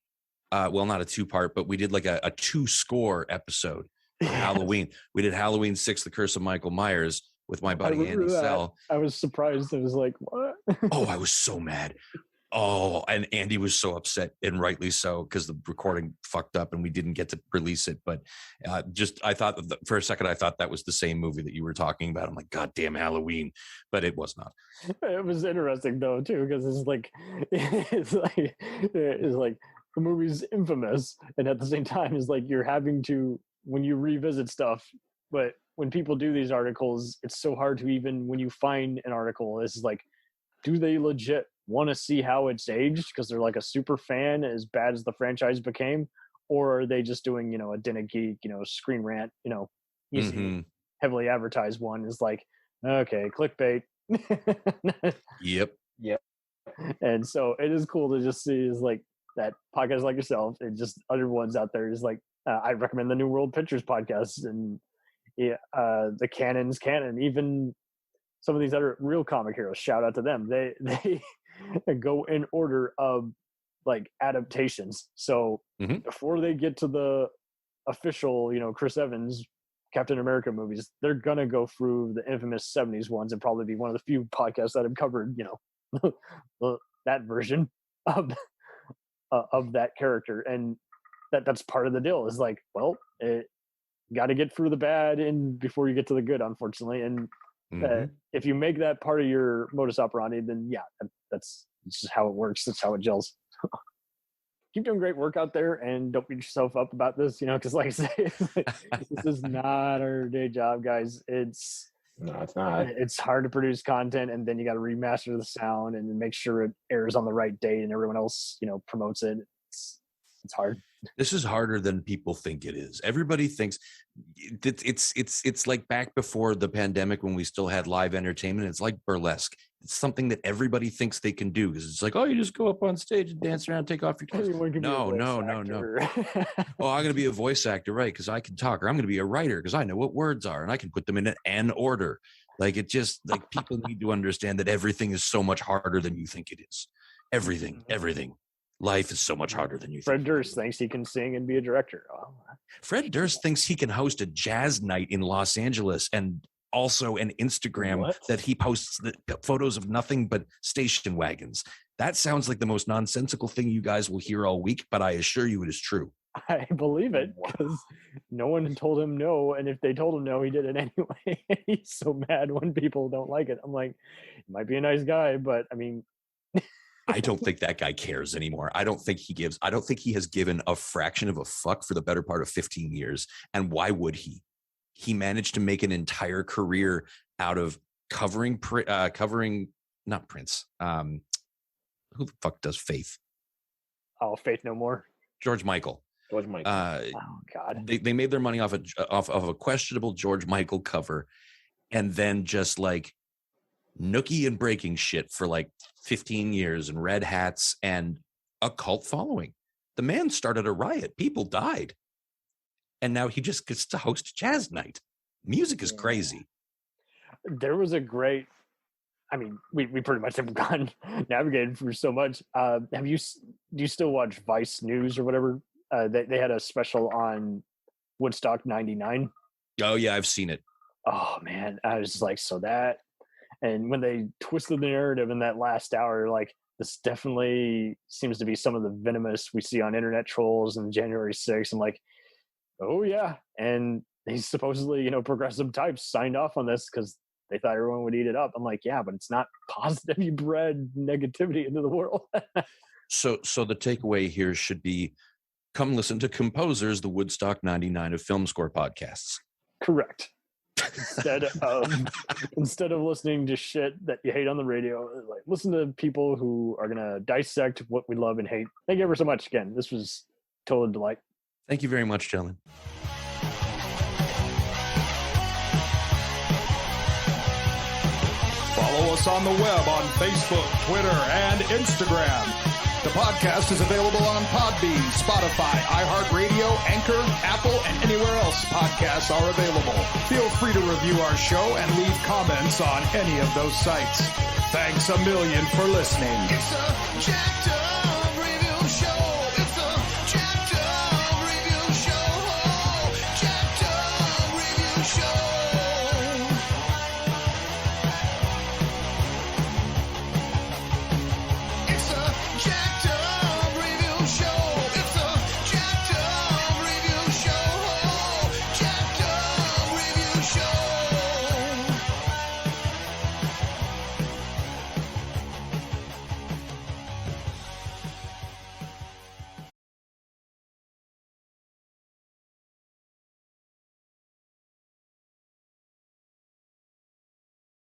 Well, not a 2-part, but we did like a 2-score episode for Halloween. We did Halloween 6, The Curse of Michael Myers, with my buddy Andy Sell. I was surprised. I was like, what? Oh, I was so mad. Oh, and Andy was so upset, and rightly so, because the recording fucked up and we didn't get to release it. But I thought for a second, I thought that was the same movie that you were talking about. I'm like, God damn Halloween. But it was not. It was interesting though, too, because it's like the movie's infamous, and at the same time is like, you're having to, when you revisit stuff, but when people do these articles, it's so hard to, even when you find an article, it's like, do they legit want to see how it's aged because they're like a super fan as bad as the franchise became, or are they just doing a Den of Geek, Screen Rant, easy, heavily advertised one is like, okay, clickbait. Yep. And so it is cool to just see is like that podcast like yourself and just other ones out there is like, I recommend the New World Pictures podcast, and the Canon's Canon, even some of these other real comic heroes, shout out to them. They go in order of like adaptations. So before they get to the official, Chris Evans Captain America movies, they're gonna go through the infamous 70s ones and probably be one of the few podcasts that have covered, that version of that character. And that's part of the deal is like, well, got to get through the bad and before you get to the good, unfortunately. And if you make that part of your modus operandi, then that's just how it works. That's how it gels. Keep doing great work out there, and don't beat yourself up about this, because like I say, this is not our day job, guys. No, it's not. It's hard to produce content, and then you got to remaster the sound and make sure it airs on the right date and everyone else, promotes it. It's hard. This is harder than people think it is. Everybody thinks it's like back before the pandemic when we still had live entertainment. It's like burlesque. It's something that everybody thinks they can do, because it's like, oh, you just go up on stage and dance around, take off your clothes. No. Oh, I'm going to be a voice actor, right? Because I can talk. Or I'm going to be a writer because I know what words are and I can put them in an order. Like, it just, like, people need to understand that everything is so much harder than you think it is. Everything. Life is so much harder than you think. Fred Durst thinks he can sing and be a director. Oh. Fred Durst thinks he can host a jazz night in Los Angeles and also an Instagram that he posts the photos of nothing but station wagons. That sounds like the most nonsensical thing you guys will hear all week, but I assure you it is true. I believe it because no one told him no. And if they told him no, he did it anyway. He's so mad when people don't like it. I'm like, he might be a nice guy, but I mean, I don't think that guy cares anymore. I don't think he has given a fraction of a fuck for the better part of 15 years. And why would he? He managed to make an entire career out of covering not Prince. Who the fuck does Faith? Oh, Faith No More. George Michael. Oh God. They made their money off of a questionable George Michael cover, and then just like nookie and breaking shit for like 15 years and red hats and a cult following. The man started a riot. People died. And now he just gets to host jazz night. Music is crazy. There was a great, I mean, we pretty much have gone navigated through so much. Do you still watch Vice News or whatever? They had a special on Woodstock 99. Oh yeah, I've seen it. Oh man, I was like, so that, and when they twisted the narrative in that last hour, like this definitely seems to be some of the venomous we see on internet trolls and January 6th. I'm like, oh yeah, and these supposedly, progressive types signed off on this because they thought everyone would eat it up. I'm like, yeah, but it's not positive. You bred negativity into the world. So the takeaway here should be, come listen to comPOSERS, the Woodstock 99 of film score podcasts. Correct. Instead of listening to shit that you hate on the radio, like listen to people who are gonna dissect what we love and hate. Thank you ever so much again. This was total delight. Thank you very much, gentlemen. Follow us on the web on Facebook, Twitter, and Instagram. The podcast is available on Podbean, Spotify, iHeartRadio, Anchor, Apple, and anywhere else podcasts are available. Feel free to review our show and leave comments on any of those sites. Thanks a million for listening. It's a jacked up